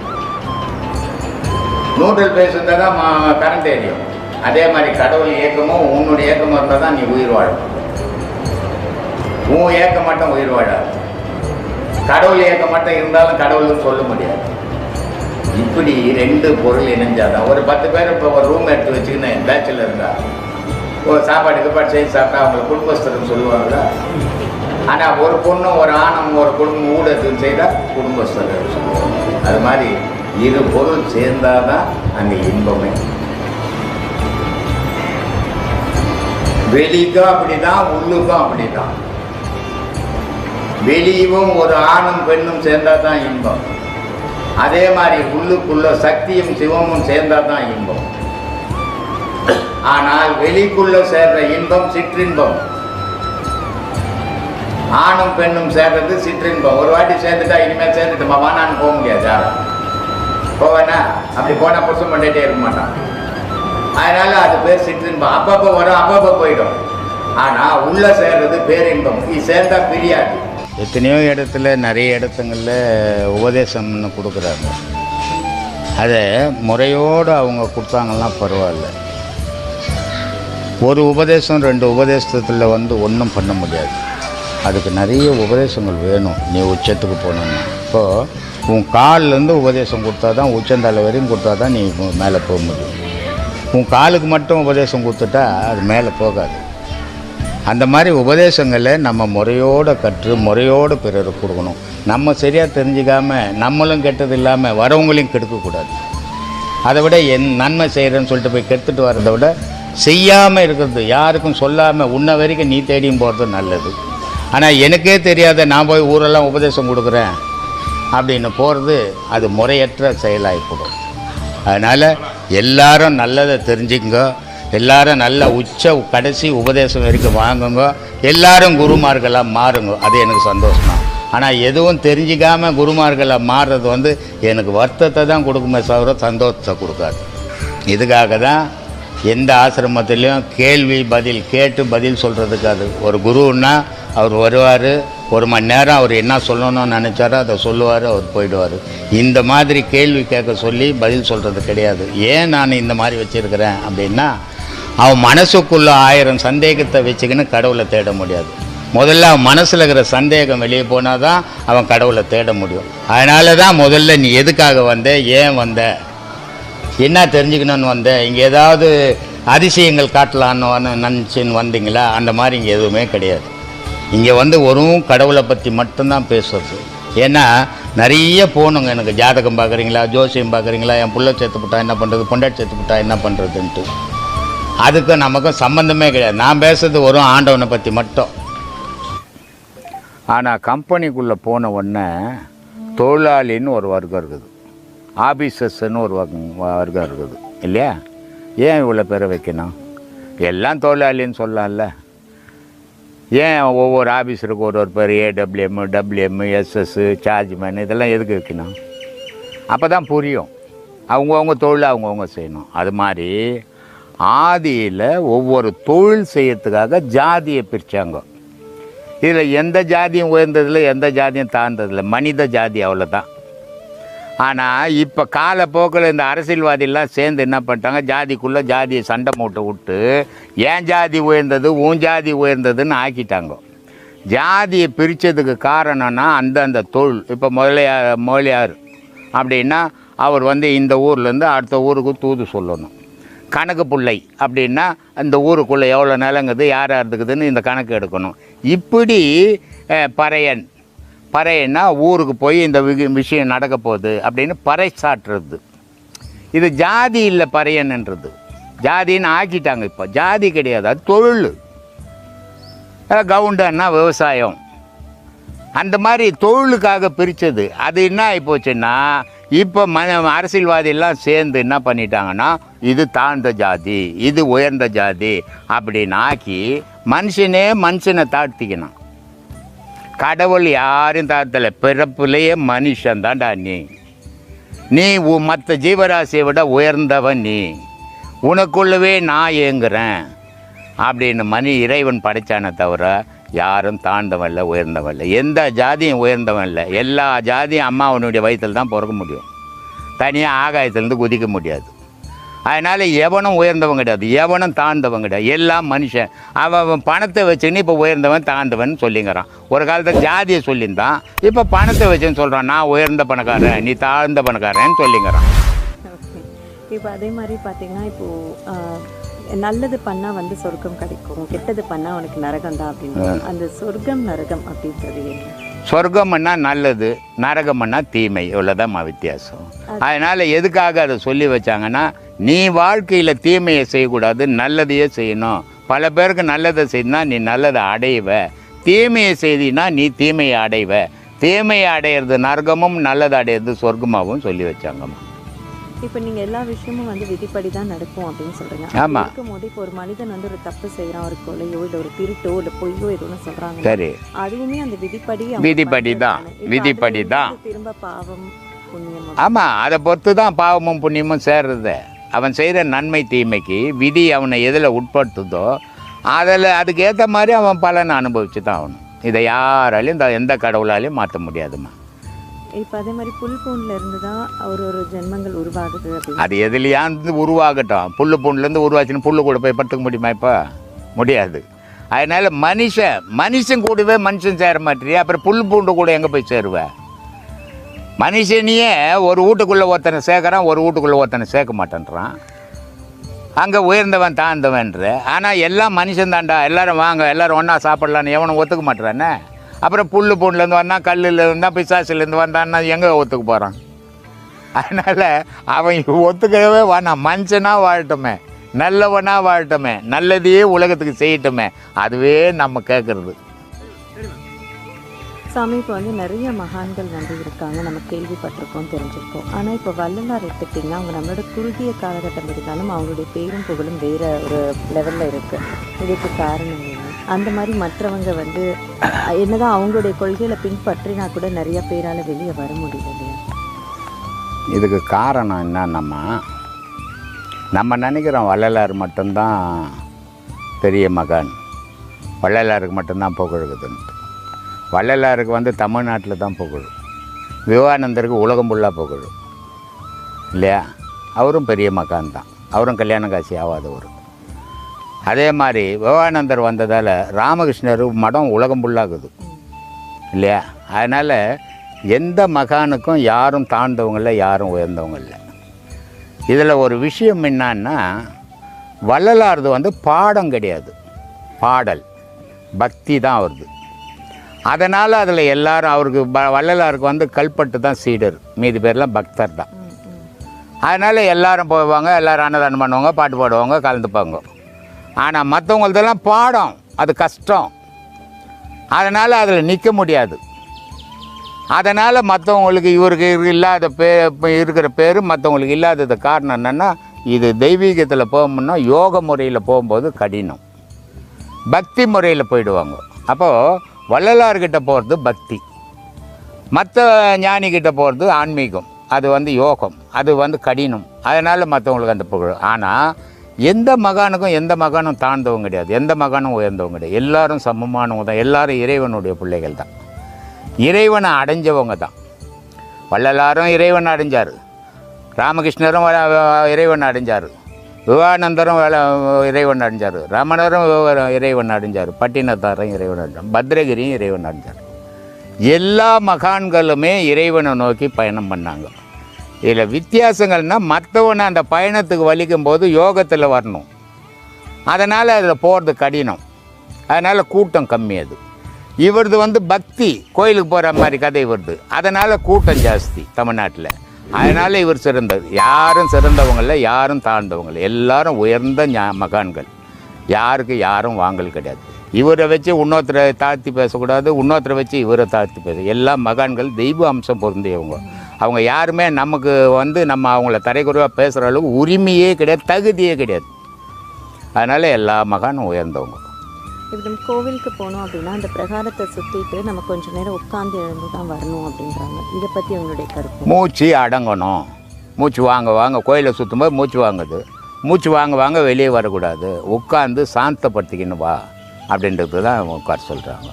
Speaker 2: நூற்றில் பேசுறதா தான் கரண்ட் எரியும். அதே மாதிரி கடவுள் இயக்கமும் உன்னுடைய இயக்கமும் இருந்தால் தான் நீ உயிர் வாழும். உன் ஏக்க மட்டும் உயிர் வாழாது. கடவுள் ஏக்க மட்டும் இருந்தாலும் கடவுள்னு சொல்ல முடியாது. இப்படி ரெண்டு பொருள் இணைஞ்சாதான். ஒரு 10 பேர் இப்போ ஒரு ரூம் எடுத்து வச்சுக்கின்னு பேச்சில் இருந்தா ஒரு சாப்பாடு செய்து சாப்பிட்டா அவங்க குடும்பஸ்தர்னு சொல்லுவாங்களா? ஆனால் ஒரு பொண்ணும் ஒரு ஆணும் ஒரு குடும்பம் ஊடகத்துக்கு செய்தால் குடும்பஸ்தர் சொல்லுவாங்க. அது மாதிரி இரு பொருள் சேர்ந்தாதான் அங்கே இன்பமே. வெளிக்கும் அப்படிதான், உள்ளுக்கும் அப்படிதான். வெளியும் ஒரு ஆணும் பெண்ணும் சேர்ந்தா தான் இன்பம். அதே மாதிரி உள்ளுக்குள்ள சக்தியும் சிவமும் சேர்ந்தா தான் இன்பம். ஆனால் வெளிக்குள்ள சேர்ற இன்பம் சிற்றின்பம். ஆணும் பெண்ணும் சேர்றது சிற்றின்பம். ஒரு வாட்டி சேர்ந்துட்டா இனிமேல் சேர்ந்துட்டு வானான்னு போக முடியாது. யாரும் போவேன்னா அப்படி போனால் புருஷன் பண்ணிட்டே இருக்க மாட்டான். அதனால அது பேர் சிற்றின்பம். அப்பப்போ வரும், அப்பப்போ போயிடும். ஆனால் உள்ள சேர்றது பேரின்பம். இது சேர்ந்தா பிரியாது. எத்தனையோ இடத்துல நிறைய இடத்துங்களில் உபதேசம்னு கொடுக்குறாங்க. அதை முறையோடு அவங்க கொடுத்தாங்கன்னா பரவாயில்ல. ஒரு உபதேசம் 2 உபதேசத்தில் ஒன்றும் பண்ண முடியாது. அதுக்கு நிறைய உபதேசங்கள் வேணும் நீ உச்சத்துக்கு போகணுன்னு. இப்போது உன் கால்லேருந்து உபதேசம் கொடுத்தா தான், உச்சந்தலை வரையும் கொடுத்தா தான் நீ மேலே போக முடியும். உன் காலுக்கு மட்டும் உபதேசம் கொடுத்துட்டா அது மேலே போகாது. அந்த மாதிரி உபதேசங்களை நம்ம முறையோடு கற்று முறையோடு பிறருக்கு கொடுக்கணும். நம்ம சரியாக தெரிஞ்சுக்காமல் நம்மளும் கெட்டது இல்லாமல் வரவங்களையும் கெடுக்கக்கூடாது. அதை விட நன்மை செய்கிறேன்னு சொல்லிட்டு போய் கெடுத்துட்டு வர்றதை விட செய்யாமல் இருக்கிறது, யாருக்கும் சொல்லாமல் உன்னை வரைக்கும் நீ தேடியும் போகிறது நல்லது. ஆனால் எனக்கே தெரியாத நான் போய் ஊரெல்லாம் உபதேசம் கொடுக்குறேன் அப்படின்னு போகிறது அது முறையற்ற செயலாகிப்படும். அதனால் எல்லாரும் நல்லதை தெரிஞ்சுங்க, எல்லாரும் நல்ல கடைசி உபதேசம் வரைக்கும் வாங்குங்க, எல்லாரும் குருமார்களாக மாறுங்க. அது எனக்கு சந்தோஷம் தான். ஆனால் எதுவும் தெரிஞ்சிக்காமல் குருமார்களாக மாறுறது எனக்கு வருத்தத்தை தான் கொடுக்குமே தவிர சந்தோஷத்தை கொடுக்காது. இதுக்காக தான் எந்த ஆசிரமத்திலையும் கேள்வி பதில் கேட்டு பதில் சொல்கிறதுக்கு அது ஒரு குருன்னா அவர் வருவார், 1 மணி நேரம் அவர் என்ன சொல்லணும்னு நினச்சாரோ அதை சொல்லுவார், அவர் போயிடுவார். இந்த மாதிரி கேள்வி கேட்க சொல்லி பதில் சொல்கிறது கிடையாது. ஏன் நான் இந்த மாதிரி வச்சுருக்கிறேன் அப்படின்னா, அவன் மனசுக்குள்ளே 1000 சந்தேகத்தை வச்சுக்கின்னு கடவுளை தேட முடியாது. முதல்ல அவன் மனசில் இருக்கிற சந்தேகம் வெளியே போனால் தான் அவன் கடவுளை தேட முடியும். அதனால தான் முதல்ல நீ எதுக்காக வந்த, ஏன் வந்த, என்ன தெரிஞ்சுக்கணும்னு வந்த, இங்கே ஏதாவது அதிசயங்கள் காட்டலான்னு நினச்சின்னு வந்தீங்களா? அந்த மாதிரி இங்கே எதுவுமே கிடையாது. இங்கே ஒரு கடவுளை பற்றி மட்டும்தான் பேசுறது. ஏன்னா நிறைய போகணுங்க எனக்கு. ஜாதகம் பார்க்குறீங்களா, ஜோசியம் பார்க்குறீங்களா, என் புள்ள சேர்த்துப்பட்டா என்ன பண்ணுறது, பொண்டாட்டி சேர்த்துப்பட்டா என்ன பண்ணுறதுன்ட்டு. அதுக்கு நமக்கும் சம்மந்தமே கிடையாது. நான் பேசுறது வரும் ஆண்டவனை பற்றி மட்டும். ஆனால் கம்பெனிக்குள்ளே போன உடனே தொழிலாளின்னு ஒரு வர்க்கம் இருக்குது, ஆபீசர்ஸ்ன்னு ஒரு வர்க்கம் இருக்குது இல்லையா? ஏன் இவ்வளோ பேரை வைக்கணும்? எல்லாம் தொழிலாளின்னு சொல்லலாம்ல. ஏன் ஒவ்வொரு ஆஃபீஸருக்கு ஒரு பேர் ஏடபிள்யூஎம், டபிள்யூஎம், எஸ்எஸ்ஸு, சார்ஜ்மேன் இதெல்லாம் எதுக்கு வைக்கணும்? அப்போ தான் புரியும். அவங்கவுங்க தொழில் அவங்கவுங்க செய்யணும். அது மாதிரி ஆதியில் ஒவ்வொரு தொழில் செய்யறதுக்காக ஜாதியை பிரித்தாங்க. இதில் எந்த ஜாதியும் உயர்ந்ததில்லை, எந்த ஜாதியும் தாழ்ந்ததில்லை, மனித ஜாதி அவ்வளோதான். ஆனால் இப்போ காலப்போக்கில் இந்த அரசியல்வாதியெல்லாம் சேர்ந்து என்ன பண்ணிட்டாங்க, ஜாதிக்குள்ளே ஜாதியை சண்டை மூட்டை விட்டு ஏன் ஜாதி உயர்ந்தது, உன் ஜாதி உயர்ந்ததுன்னு ஆக்கிட்டாங்க. ஜாதியை பிரித்ததுக்கு காரணம்னா அந்தந்த தொழில். இப்போ முதலியார் அப்படின்னா அவர் இந்த ஊர்லேருந்து அடுத்த ஊருக்கு தூது சொல்லணும். கணக்கு பிள்ளை அப்படின்னா அந்த ஊருக்குள்ளே எவ்வளோ நிலங்குது, யார் இருக்குதுன்னு இந்த கணக்கு எடுக்கணும். இப்படி பறையன்னா ஊருக்கு போய் இந்த விஷயம் நடக்க போகுது அப்படின்னு பறை சாட்டுறது. இது ஜாதி இல்லை பறையன்ன்றது. ஜாதின்னு ஆக்கிட்டாங்க. இப்போ ஜாதி கிடையாது, அது தொழில். கவுண்டன்னா விவசாயம். அந்த மாதிரி தொழிலுக்காக பிரித்தது. அது என்ன ஆகிப்போச்சுன்னா இப்போ அரசியல்வாதியெல்லாம் சேர்ந்து என்ன பண்ணிட்டாங்கன்னா இது தாழ்ந்த ஜாதி, இது உயர்ந்த ஜாதி அப்படின்னு ஆக்கி மனுஷனை தாழ்த்திக்கணும். கடவுள் யாரும் தாழ்த்தலை, பிறப்புலேயே மனுஷன் தான்டா நீ மற்ற ஜீவராசியை விட உயர்ந்தவன் நீ, உனக்குள்ளவே நான் ஏங்குறேன் அப்படின்னு இறைவன் படைச்சானே தவிர யாரும் தாழ்ந்தவன் இல்லை, உயர்ந்தவன் இல்லை. எந்த ஜாதியும் உயர்ந்தவன் இல்லை. எல்லா ஜாதியும் அம்மாவனுடைய வயிற்றில் தான் பிறக்க முடியும், தனியாக ஆகாயத்திலேருந்து குதிக்க முடியாது. அதனால் எவனும் உயர்ந்தவன் கிடையாது, எவனும் தாழ்ந்தவன் கிடையாது, எல்லாம் மனுஷன். அவன் பணத்தை வச்சுன்னு இப்போ உயர்ந்தவன் தாழ்ந்தவன் சொல்லிங்கிறான். ஒரு காலத்தில் ஜாதியை சொல்லியிருந்தான், இப்போ பணத்தை வச்சுன்னு சொல்கிறான் நான் உயர்ந்த பணக்காரன், நீ தாழ்ந்த பணக்காரன்னு சொல்லிங்கிறான்.
Speaker 6: இப்போ அதே மாதிரி பார்த்தீங்கன்னா இப்போது நல்லது பண்ணால் சொர்க்கம் கிடைக்கும், கெட்டது பண்ணால் அவனுக்கு நரகம் தான் அப்படின்னு. அந்த சொர்க்கம் நரகம் அப்படின்னு சொல்லுவீங்க.
Speaker 2: சொர்க்கம்னா நல்லது, நரகம்னா தீமை, இவ்வளோதான் வித்தியாசம். அதனால் எதுக்காக அதை சொல்லி வச்சாங்கன்னா நீ வாழ்க்கையில் தீமையை செய்யக்கூடாது, நல்லதையே செய்யணும். பல பேருக்கு நல்லதை செய்தினா நீ நல்லதை அடைவ, தீமையை செய்தினா நீ தீமையை அடைவ. தீமையை அடையிறது நரகமும், நல்லதை அடையிறது சொர்க்கமாகவும் சொல்லி வச்சாங்கம்மா.
Speaker 6: இப்போ நீங்கள் எல்லா விஷயமும் விதிப்படி தான் நடக்கும் அப்படின்னு சொல்கிறீங்க.
Speaker 2: ஆமாம்.
Speaker 6: இருக்கும்போது இப்போ ஒரு மனிதன் ஒரு தப்பு செய்கிறான், ஒரு கொலையோ இல்லை ஒரு திருட்டோ இல்லை பொய்யோ எதுவும் சொல்கிறாங்க,
Speaker 2: சரி, அதுவுமே அந்த விதிப்படி தான்
Speaker 6: திரும்ப பாவம் புண்ணியம்.
Speaker 2: ஆமாம், அதை பொறுத்து தான் பாவமும் புண்ணியமும் சேர்றது. அவன் செய்கிற நன்மை தீமைக்கு விதி அவனை எதில் உட்படுத்துதோ அதுக்கு ஏற்ற மாதிரி அவன் பலனை அனுபவிச்சு தான் ஆகணும். இதை யாராலையும் எந்த கடவுளாலையும் மாற்ற முடியாதுமா.
Speaker 6: இப்போ அதே மாதிரி புல் பூண்டில் இருந்து தான் ஒரு ஜென்மங்கள் உருவாகுது.
Speaker 2: அது எதுலையாந்து உருவாகட்டும். புல்லுலேருந்து உருவாச்சுன்னு புல்லு கூட போய் படுத்துக்க முடியுமா? இப்போ முடியாது. அதனால் மனுஷன் கூடவே மனுஷன் சேர மாட்டேறியா, அப்புறம் புல் பூண்டு கூட எங்கே போய் சேருவேன்? மனுஷனையே ஒரு வீட்டுக்குள்ளே ஒருத்தனை சேர்க்குறான், ஒரு வீட்டுக்குள்ளே ஒருத்தனை சேர்க்க மாட்டேன்றான். அங்கே உயர்ந்தவன் தாழ்ந்தவன்ற. ஆனால் எல்லாம் மனுஷன் தாண்டா, எல்லோரும் வாங்க எல்லோரும் ஒன்றா சாப்பிட்லான்னு எவனும் ஒத்துக்க மாட்டேறானே. அப்புறம் புல் பூண்டுலேருந்து வந்தான், கல்லில் இருந்தால் பிசாசிலேருந்து வந்தான்னா எங்கே ஒத்துக்க போகிறான்? அதனால் அவன் ஒத்துக்கவே வேணாம். மனுஷனாக வாழட்டுமே, நல்லவனாக வாழட்டுமே, நல்லதையே உலகத்துக்கு செய்யட்டுமே, அதுவே நம்ம கேட்குறது.
Speaker 6: சாமி இப்போ நிறைய மகான்கள் இருக்காங்க, நம்ம கேள்விப்பட்டிருக்கோம், தெரிஞ்சிருக்கோம். ஆனால் இப்போ வள்ளலார் எடுத்துக்கிட்டிங்கன்னா அவங்க நம்மளோட குறுகிய காலகட்டம் இருந்தாலும் அவங்களுடைய பேரும் புகழும் வேறு ஒரு லெவலில் இருக்குது. இதுக்கு காரணம் என்ன? அந்த மாதிரி மற்றவங்க என்னதான் அவங்களுடைய கொள்கைகளை பின்பற்றினா கூட நிறைய பேரால் வெளியே வர முடியல இல்லையா?
Speaker 2: இதுக்கு காரணம் என்னன்னா, நம்ம நினைக்கிறோம் வள்ளலார் மட்டும்தான் பெரிய மகான், வள்ளலாருக்கு மட்டும்தான் புகழுக்குதுன்ட்டு. வள்ளலாருக்கு தமிழ்நாட்டில் தான் புகழும், விவேகானந்தருக்கு உலகம் ஃபுல்லாக புகழும் இல்லையா? அவரும் பெரிய மகான் தான், அவரும் கல்யாண காட்சி ஆகாதவர். அதே மாதிரி விவேகானந்தர் வந்ததால் ராமகிருஷ்ணர் மடம் உலகம் ஃபுல்லாகுது இல்லையா? அதனால் எந்த மகானுக்கும் யாரும் தாழ்ந்தவங்க இல்லை, யாரும் உயர்ந்தவங்க இல்லை. இதில் ஒரு விஷயம் என்னன்னா, வள்ளலாரது பாடம் கிடையாது, பாடல் பக்தி தான் வருது. அதனால் அதில் எல்லாரும் அவருக்கு வள்ளலாருக்கு வந்து கல்பட்டு தான் சீடர், மீதி பேர்லாம் பக்தர் தான். அதனால் எல்லாரும் போவாங்க, எல்லோரும் அன்னதானம் பண்ணுவாங்க, பாட்டு பாடுவாங்க, கலந்துப்பாங்க. ஆனால் மற்றவங்களதெல்லாம் பாடம், அது கஷ்டம். அதனால் அதில் நிற்க முடியாது. அதனால் மற்றவங்களுக்கு இவருக்கு இல்லாத இருக்கிற பேர் மற்றவங்களுக்கு இல்லாதது காரணம் என்னென்னா, இது தெய்வீகத்தில் போகணும்னா யோக முறையில் போகும்போது கடினம், பக்தி முறையில் போயிடுவாங்க. அப்போது வள்ளலார்கிட்ட போகிறது பக்தி, மற்ற ஞானிக்கிட்ட போகிறது ஆன்மீகம், அது வந்து யோகம், அது வந்து கடினம். அதனால் மற்றவங்களுக்கு அந்த புகழ். ஆனால் எந்த மகானும் தாழ்ந்தவங்க கிடையாது, எந்த மகானும் உயர்ந்தவங்க கிடையாது. எல்லாரும் சமமானவங்க தான், எல்லாரும் இறைவனுடைய பிள்ளைகள் தான், இறைவனை அடைஞ்சவங்க தான். வள்ளலாரும் இறைவனை அடைஞ்சார், ராமகிருஷ்ணரும் இறைவன் அடைஞ்சார், விவேகானந்தரும் இறைவன் அடைஞ்சார், ரமணரும் இறைவன் அடைஞ்சார், பட்டினத்தாரும் இறைவன் அடைஞ்சார், பத்ரகிரியும் இறைவன் அடைஞ்சார். எல்லா மகான்களுமே இறைவனை நோக்கி பயணம் பண்ணாங்க. இதில் வித்தியாசங்கள்னால் மற்றவனை அந்த பயணத்துக்கு வலிக்கும் போது யோகத்தில் வரணும், அதனால் அதில் போகிறது கடினம், அதனால் கூட்டம் கம்மி. அது இவரது வந்து பக்தி, கோயிலுக்கு போகிற மாதிரி கதை வருது, அதனால் கூட்டம் ஜாஸ்தி தமிழ்நாட்டில். அதனால் இவர் சிறந்தது. யாரும் சிறந்தவங்கள, யாரும் தாழ்ந்தவங்கள, எல்லாரும் உயர்ந்த மகான்கள், யாருக்கு யாரும் வாங்கல் கிடையாது. இவரை வச்சு இன்னொருத்தரை தாழ்த்தி பேசக்கூடாது, இன்னொருத்தரை வச்சு இவரை தாழ்த்தி பேச. எல்லா மகான்கள் தெய்வ அம்சம் பொருந்தியவங்க. அவங்க யாருமே நமக்கு வந்து நம்ம அவங்கள தரைக்குறைவாக பேசுகிற அளவுக்கு உரிமையே கிடையாது, தகுதியே கிடையாது. அதனால் எல்லா மகானும் உயர்ந்தவங்க.
Speaker 6: இப்போ நம்ம கோவிலுக்கு போனோம் அப்படின்னா அந்த பிரகாரத்தை சுற்றிட்டு நம்ம கொஞ்சம் நேரம் உட்காந்து எழுந்து தான் வரணும் அப்படின்றாங்க. இதை பற்றி உங்களுடைய கருத்து?
Speaker 2: மூச்சு அடங்கணும், மூச்சு வாங்க கோயிலை சுற்றும்போது மூச்சு வாங்குது, மூச்சு வாங்க வெளியே வரக்கூடாது, உட்காந்து சாந்தப்படுத்திக்கின்னு வா அப்படின்றது தான் உட்கார சொல்கிறாங்க.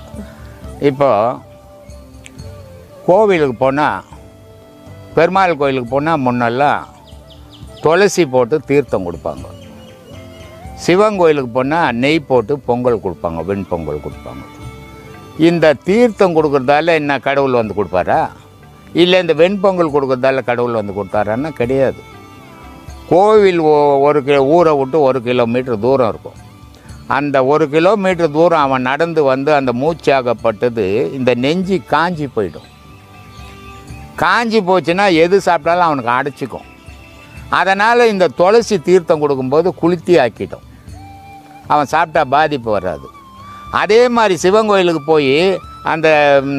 Speaker 2: இப்போது கோவிலுக்கு போனால், பெருமாள் கோயிலுக்கு போனால் முன்னெல்லாம் துளசி போட்டு தீர்த்தம் கொடுப்பாங்க. சிவன் கோயிலுக்கு போனால் நெய் போட்டு பொங்கல் கொடுப்பாங்க, வெண்பொங்கல் கொடுப்பாங்க. இந்த தீர்த்தம் கொடுக்குறதால என்ன கடவுள் வந்து கொடுப்பாரா? இல்லை இந்த வெண்பொங்கல் கொடுக்குறதால கடவுள் வந்து கொடுத்தாரான்னா கிடையாது. கோவில் ஊரை விட்டு 1 கிலோமீட்டர் தூரம் இருக்கும். அந்த 1 கிலோமீட்டர் தூரம் அவன் நடந்து வந்து அந்த மூச்சாகப்பட்டது இந்த நெஞ்சு காஞ்சி போயிடும். காஞ்சி போச்சுன்னா எது சாப்பிட்டாலும் அவனுக்கு அடைச்சிக்கும். அதனால் இந்த துளசி தீர்த்தம் கொடுக்கும்போது குளிர்த்தி ஆக்கிட்டோம், அவன் சாப்பிட்டா பாதிப்பு வராது. அதே மாதிரி சிவன் கோயிலுக்கு போய் அந்த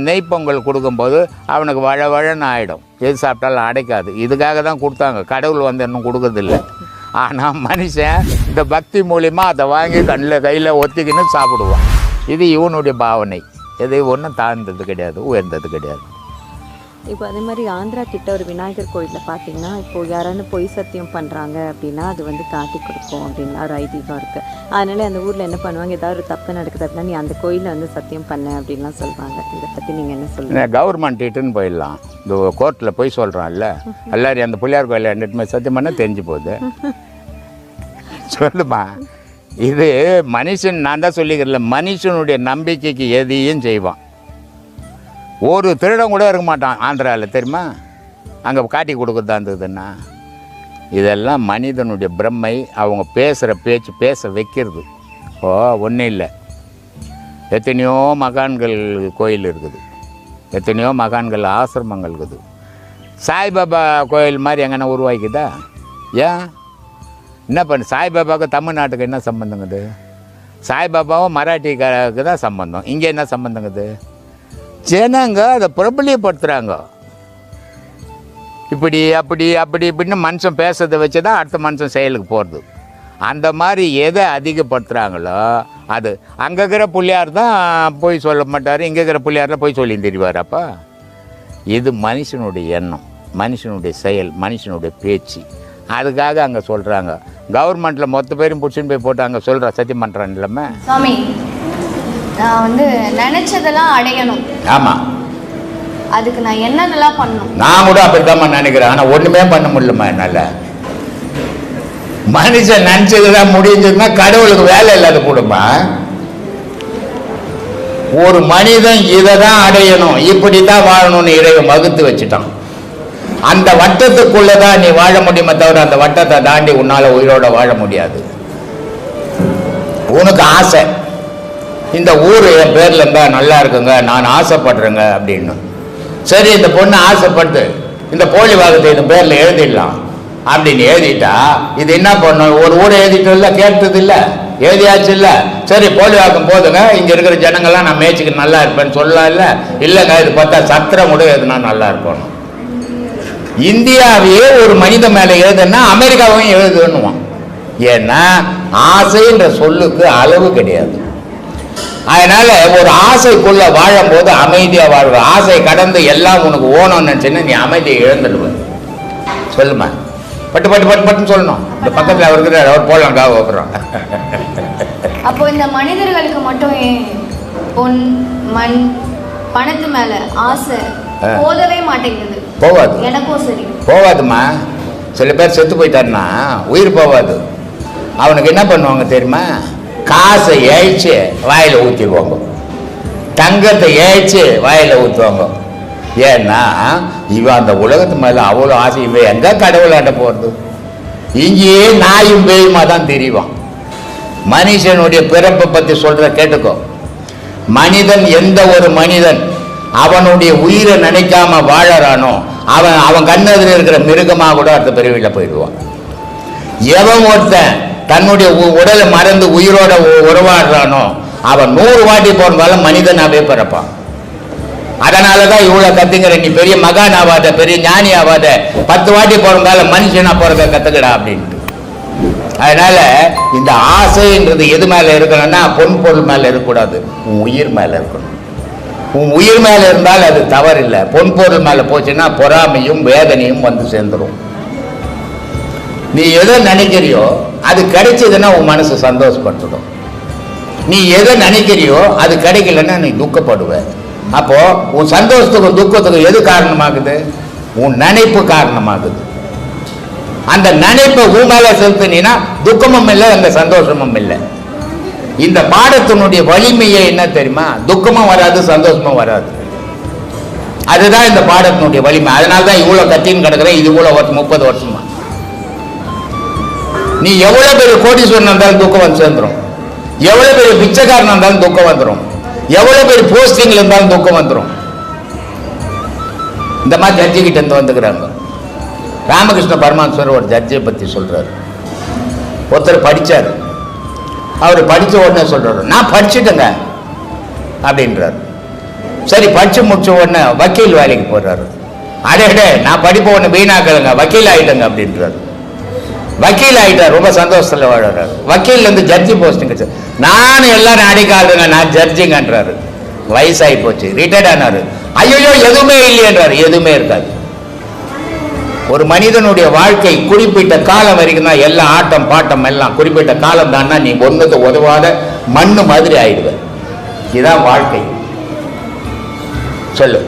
Speaker 2: நெய்ப்பொங்கல் கொடுக்கும்போது அவனுக்கு வழன்னு ஆகிடும், எது சாப்பிட்டாலும் அடைக்காது. இதுக்காக தான் கொடுத்தாங்க, கடவுள் வந்து இன்னும் கொடுக்கறதில்ல. ஆனால் மனுஷன் இந்த பக்தி மூலிமா அதை வாங்கி கையில் ஒத்திக்கின்னு சாப்பிடுவான். இது இவனுடைய பாவனை. எது ஒன்றும் தாழ்ந்தது கிடையாது, உயர்ந்தது கிடையாது.
Speaker 6: இப்போ அதே மாதிரி ஆந்திரா கிட்ட ஒரு விநாயகர் கோயிலில் பார்த்தீங்கன்னா, இப்போது யாரானு பொய் சத்தியம் பண்ணுறாங்க அப்படின்னா அது வந்து காட்டி கொடுக்கும் அப்படின்னு ஒரு ஐதீகம் இருக்குது. அதனால் அந்த ஊரில் என்ன பண்ணுவாங்க, ஏதாவது ஒரு தப்பு நடக்குது அப்படின்னா நீ அந்த கோயிலில் வந்து சத்தியம் பண்ண அப்படின்லாம் சொல்லுவாங்க. இதை பற்றி நீங்கள் என்ன சொல்லுங்கள்?
Speaker 2: கவர்மெண்ட் இட்டுன்னு போயிடலாம். இந்த கோர்ட்டில் போய் சொல்கிறான்ல, எல்லாரும் அந்த பிள்ளையார் கோயிலில் 2 சத்தியம் பண்ண தெரிஞ்சு போகுது. சொல்லுமா, இது மனுஷன், நான் தான் சொல்லிக்கிறேன்ல, மனுஷனுடைய நம்பிக்கைக்கு எதையும் செய்வான். ஒரு திருடம் கூட இருக்க மாட்டான் ஆந்திராவில், தெரியுமா? அங்கே காட்டி கொடுக்குறதா இருந்ததுன்னா இதெல்லாம் மனிதனுடைய பிரம்மை. அவங்க பேசுகிற பேச்சு பேச வைக்கிறது. ஒன்றும் இல்லை, எத்தனையோ மகான்கள் கோயில் இருக்குது, எத்தனையோ மகான்கள் ஆசிரமங்கள் இருக்குது. சாய்பாபா கோயில் மாதிரி எங்கன்னா உருவாக்கிதா? ஏன் என்ன பண்ணு? சாய்பாபாவுக்கு தமிழ்நாட்டுக்கு என்ன சம்பந்தங்குது? சாய்பாபாவும் மராட்டிக்காரருக்கு தான் சம்பந்தம். இங்கே என்ன சம்பந்தங்குது? ஜனங்க அதை பிரபலியப்படுத்துகிறாங்க. இப்படி அப்படி இப்படின்னு மனுஷன் பேசுறதை வச்சு தான் அடுத்த மனுஷன் செயலுக்கு போகிறது. அந்த மாதிரி எதை அதிகப்படுத்துகிறாங்களோ அது அங்கே இருக்கிற பிள்ளையார் தான் போய் சொல்ல மாட்டார், இங்கே இருக்கிற பிள்ளையாரில் போய் சொல்லி தெரிவார். அப்போ இது மனுஷனுடைய எண்ணம், மனுஷனுடைய செயல், மனுஷனுடைய பேச்சு. அதுக்காக அங்கே சொல்கிறாங்க. கவர்மெண்ட்டில் மொத்த பேரும் பிடிச்சின்னு போய் போட்டு அங்கே சொல்கிற சத்தியம் பண்ணுறான்னு இல்லாமல்,
Speaker 7: சாமி நான் வந்து நினைச்சதெல்லாம் அடையணும்.
Speaker 2: ஆமாம்,
Speaker 7: அதுக்கு நான் என்னென்னலாம் பண்ணணும்?
Speaker 2: நான் கூட அப்படித்தான் நினைக்கிறேன். ஆனால் ஒன்றுமே பண்ண முடியலம்மா என்னால். மனுஷன் நினச்சதுதான் முடிஞ்சதுன்னா கடவுளுக்கு வேலை இல்லாத கூடுமா? ஒரு மனிதன் இதை தான் அடையணும், இப்படி தான் வாழணும்னு இறைவன் வகுத்து வச்சுட்டான். அந்த வட்டத்துக்குள்ளதான் நீ வாழ முடியுமே தவிர அந்த வட்டத்தை தாண்டி உன்னால உயிரோட வாழ முடியாது. உனக்கு ஆசை, இந்த ஊர் என் பேரில் இருந்தால் நல்லா இருக்குங்க, நான் ஆசைப்படுறேங்க அப்படின்னு. சரி, இந்த பொண்ணு ஆசைப்பட்டு இந்த போலி வாக்கத்தை இந்த பேரில் எழுதிடலாம் அப்படின்னு எழுதிட்டா இது என்ன பண்ணும்? ஒரு ஊரை எழுதிட்டு இல்லை, கேட்டது இல்லை, எழுதியாச்சு இல்லை. சரி, போலி வாக்கம் போதுங்க, இங்கே இருக்கிற ஜனங்கள்லாம் நான் மேய்ச்சிக்கு நல்லா இருப்பேன்னு சொல்லலாம் இல்லை. இல்லைங்க, இது பார்த்தா சத்திரம் கூட எதுனா நல்லா இருக்கணும். இந்தியாவையே ஒரு மனித மேலே எழுதுன்னா அமெரிக்காவையும் எழுதுன்னுவான். ஏன்னா ஆசைன்ற சொல்லுக்கு அளவு கிடையாது. அதனால ஒரு ஆசைக்குள்ள வாழும் போது அமைதியா வாழ்வ. ஆசை கடந்து எல்லாம் உனக்கு ஓணும்னு நினைச்சுன்னா நீ அமைதியை இழந்துடுவ. சொல்லுமா, பட்டு பட்டு பட்டு பட்டுன்னு சொல்லணும். இந்த பக்கத்தில் அவர் இருக்கிறார், அவர் போடலாம் காவ வைக்கிறோம்.
Speaker 7: அப்போ இந்த மனிதர்களுக்கு மட்டும் ஏன் பொன் மண் பணத்து மேல ஆசை போதவே மாட்டேங்குது?
Speaker 2: போவாது,
Speaker 7: எனக்கும் சரி
Speaker 2: போவாதுமா. சில பேர் செத்து போயிட்டாருன்னா உயிர் போவாது. அவனுக்கு என்ன பண்ணுவாங்க தெரியுமா? காசை ஏய்ச்சி வாயில் ஊற்றிடுவாங்க, தங்கத்தை ஏய்ச்சி வாயில் ஊற்றுவாங்க. ஏன்னா இவன் அந்த உலகத்து மேலே அவ்வளோ ஆசை. இவன் எங்கே கடவுளாட்ட போகிறது? இங்கேயே நாயும் பேயுமா தான் தெரிவான். மனுஷனுடைய பிறப்பை பற்றி சொல்கிற கேட்டுக்கோ. மனிதன், எந்த ஒரு மனிதன் அவனுடைய உயிரை நினைக்காம வாழறானோ அவன் கண்ணெதிர இருக்கிற மிருகமாக கூட அடுத்த பிறவியில் போயிடுவான். எவன் ஒருத்தன் தன்னுடைய உடலை மறந்து உயிரோட உறவாடுறானோ அவன் 100 வாட்டி போறதாலும் மனிதனாவே பிறப்பான். அதனாலதான் இவ்வளவு கத்துங்கிற, நீ பெரிய மகான் ஆவாத, பெரிய ஞானி ஆவாத, 10 வாட்டி போறதால மனுஷனா போறத கத்துக்கடா அப்படின்ட்டு. அதனால இந்த ஆசைன்றது எது மேல இருக்கணும்னா பொன் பொருள் மேல இருக்கக்கூடாது, உன் உயிர் மேல இருக்கணும். உன் உயிர் மேல இருந்தால் அது தவறில்லை. பொன் பொருள் மேல போச்சுன்னா பொறாமையும் வேதனையும் வந்து சேர்ந்துடும். நீ எதை நினைக்கிறியோ அது கிடைச்சதுன்னா உன் மனசு சந்தோஷப்பட்டுடும். நீ எதை நினைக்கிறியோ அது கிடைக்கலன்னா நீ துக்கப்படுவ. அப்போ உன் சந்தோஷத்துக்கும் துக்கத்துக்கும் எது காரணமாகுது? உன் நினைப்பு காரணமாகுது. அந்த நினைப்பை உன் மேல செலுத்தினா துக்கமும் இல்லை, அந்த சந்தோஷமும் இல்லை. இந்த பாடத்தினுடைய வலிமையை என்ன தெரியுமா? துக்கமும் வராது, சந்தோஷமும் வராது. அதுதான் இந்த பாடத்தினுடைய வலிமை. அதனால்தான் இவ்வளவு கத்தின்னு கிடக்குறேன். இது இவ்வளவு 30 வருஷமா. நீ எவ்வளவு பெரிய கோடீஸ்வரன் இருந்தாலும் துக்கம் வந்து சேர்ந்துடும், எவ்வளவு பெரிய பிச்சைக்காரன் இருந்தாலும் துக்கம் வந்துடும், எவ்வளவு பெரிய போஸ்டிங்ல இருந்தாலும் துக்கம் வந்துடும். இந்த மாதிரி ஜட்ஜி கிட்ட இருந்து வந்துக்கிறாங்க. ராமகிருஷ்ண பரமஹம்சர் ஒரு ஜட்ஜியை பத்தி சொல்றாரு. ஒருத்தர் படிச்சாரு. அவர் படிச்ச உடனே சொல்றாரு, நான் படிச்சுட்டேங்க அப்படின்றாரு. சரி, படிச்சு முடிச்ச உடனே வக்கீல் வேலைக்கு போடுறாரு. அடே, நான் படிப்ப ஒன்று வீணாக்கலுங்க, வக்கீல் ஆயிட்டங்க அப்படின்றாரு. வக்கீல் ஆயிட்டார், ரொம்ப சந்தோஷத்துல வாழறாரு. வக்கீல் இருந்து ஜட்ஜி போஸ்டிங். நானும் எல்லாரும் அடிக்காதுங்க, நான் ஜட்ஜிங்கன்றாரு. வயசாகி போச்சு, ரிட்டையர்ட் ஆனாரு. ஐயோ எதுவுமே இல்லையன்றாரு. எதுவுமே இருக்காது. ஒரு மனிதனுடைய வாழ்க்கை குறிப்பிட்ட காலம் வரைக்கும் தான். எல்லா ஆட்டம் பாட்டம் எல்லாம் குறிப்பிட்ட காலம் தான்னா நீ ஒண்ணுக்கு உதவாத மண்ணு மாதிரி ஆயிடுவேன். இதுதான் வாழ்க்கை. சொல்லு.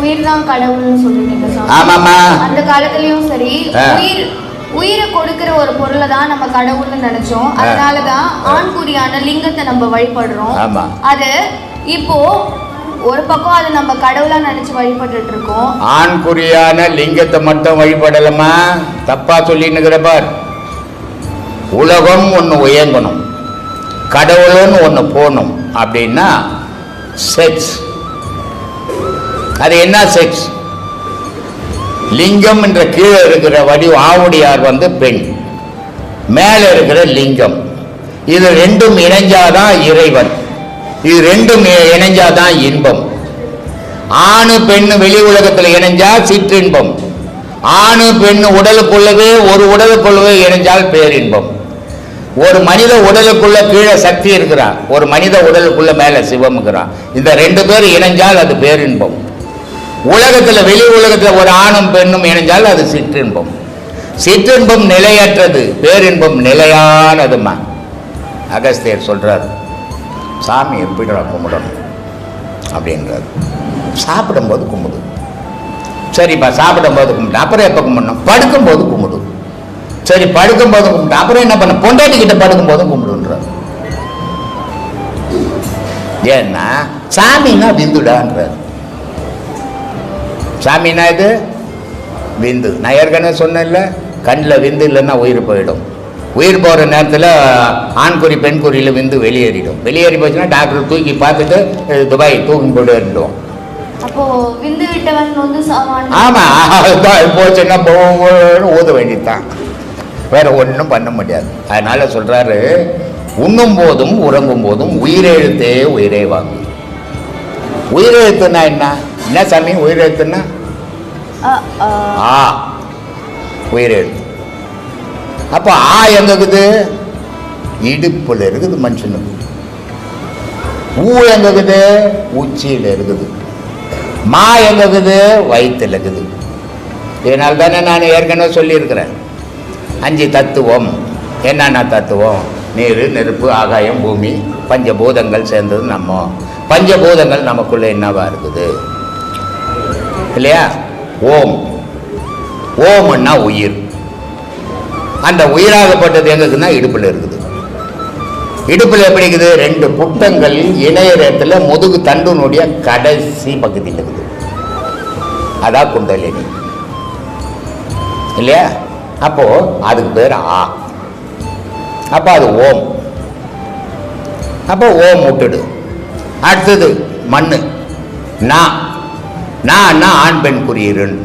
Speaker 7: உயிர் தான் கடவுள்னு சொல்றீங்க.
Speaker 2: ஆமாமா.
Speaker 7: அந்த காலத்துலயும் சரி, உயிரை கொடுக்கிற ஒரு பொருளை தான் நம்ம கடவுள்னு நினைச்சோம். அதனாலதான் ஆண்குறியான லிங்கத்தை நம்ம வழிபடுறோம். அது இப்போ ஒரு பக்கம் அது நம்ம கடவுளா நினைச்சு வழிபட்டு இருக்கோம்.
Speaker 2: ஆண்குறியான லிங்கத்தை மட்டும் வழிபடலாமா? தப்பா சொல்லின்னு பார். உலகம் ஒன்று உயங்கணும், கடவுள்னு ஒன்று போகணும் அப்படின்னா செக்ஸ். அது என்ன செக்ஸ்? லிங்கம் என்ற கீழே இருக்கிற ஆவுடையார் வந்து பெண், மேலே இருக்கிற லிங்கம். இது ரெண்டும் இணைஞ்சாதான் இறைவன், இது ரெண்டும் இணைஞ்சாதான் இன்பம். ஆணு பெண்ணு வெளி உலகத்தில் இணைஞ்சா சிற்றின்பம், ஆணு பெண்ணு உடலுக்குள்ளவே ஒரு உடலுக்குள்ளவே இணைஞ்சால் பேரின்பம். ஒரு மனித உடலுக்குள்ள கீழே சக்தி இருக்கிறான், ஒரு மனித உடலுக்குள்ள மேல சிவம் இருக்கிறான். இந்த 2 பேர் இணைஞ்சால் அது பேரின்பம். உலகத்துல வெளி உலகத்துல ஒரு ஆணும் பெண்ணும் இணைஞ்சால் அது சிற்றின்பம். சிற்றின்பம் நிலையற்றது, பேரின்பம் நிலையானதுமா. அகஸ்தியர் சொல்றாரு, சாமி எப்படி கும்பிடணும் அப்படின்றாரு. சாப்பிடும்போது கும்பிடு. சரிப்பா, சாப்பிடும்போது கும்பிட்டு அப்புறம் எப்போ கும்பிடணும்? படுக்கும்போது கும்பிடு. சரி, படுக்கும்போது கும்பிட்டு அப்புறம் என்ன பண்ண? பொண்டாட்டி கிட்ட படுக்கும்போது கும்பிடுன்றார். ஏன்னா சாமின்னா விந்துடான்றார். சாமின்னா இது விந்து. நான் ஏற்கனவே சொன்னேன்ல, கண்ணில் விந்து இல்லைன்னா உயிர் போயிடும். உயிர் போகிற நேரத்தில் ஆண்குறி பெண்குறியில் விந்து வெளியேறிடும். வெளியேறி போச்சுன்னா டாக்டர் தூக்கி பார்த்துட்டு துபாய் தூக்கி போட்டு இருந்தோம்.
Speaker 7: அப்போ விந்து விட்டவன் வந்து சாவான்.
Speaker 2: ஆமாம், போச்சுன்னா போன்னு ஊத வேண்டியதுதான், வேற ஒன்றும் பண்ண முடியாது. அதனால சொல்றாரு, உண்ணும் போதும் உறங்கும் போதும் உயிரெழுத்தே உயிரே வாங்கும். உயிரெழுத்துனா என்ன சாமி? உயிரெழுத்துன்னா உயிரெழுத்து. அப்போ எங்க இருக்குது? இடுப்புல இருக்குது மனுஷனுக்கு. எங்க இருக்குது? உச்சியில இருக்குது. எங்க இருக்குது? வயிற்றுல இருக்குது. இதனால தானே நான் ஏற்கனவே சொல்லியிருக்கிறேன், 5 தத்துவம். என்னென்ன தத்துவம்? நீர், நெருப்பு, ஆகாயம், பூமி, பஞ்சபூதங்கள் சேர்ந்தது நம்ம. பஞ்சபூதங்கள் நமக்குள்ள என்னவா இருக்குது இல்லையா? ஓம்னா உயிர். அந்த உயிராகப்பட்டது எங்க இருக்குன்னா இடுப்புல இருக்குது. இடுப்புல எப்படி இருக்குது? 2 புட்டங்கள் இணையற இடத்துல முதுகு தண்டுனுடைய கடைசி பகுதியில் இருக்குது. அதான் குண்டலினி இல்லையா? அப்போ அதுக்கு பேர் அப்போ அது ஓம். அப்போ ஓம் விட்டுடு. அடுத்தது மண்ணு. நான் ஆண் பெண் குறியீருன்னு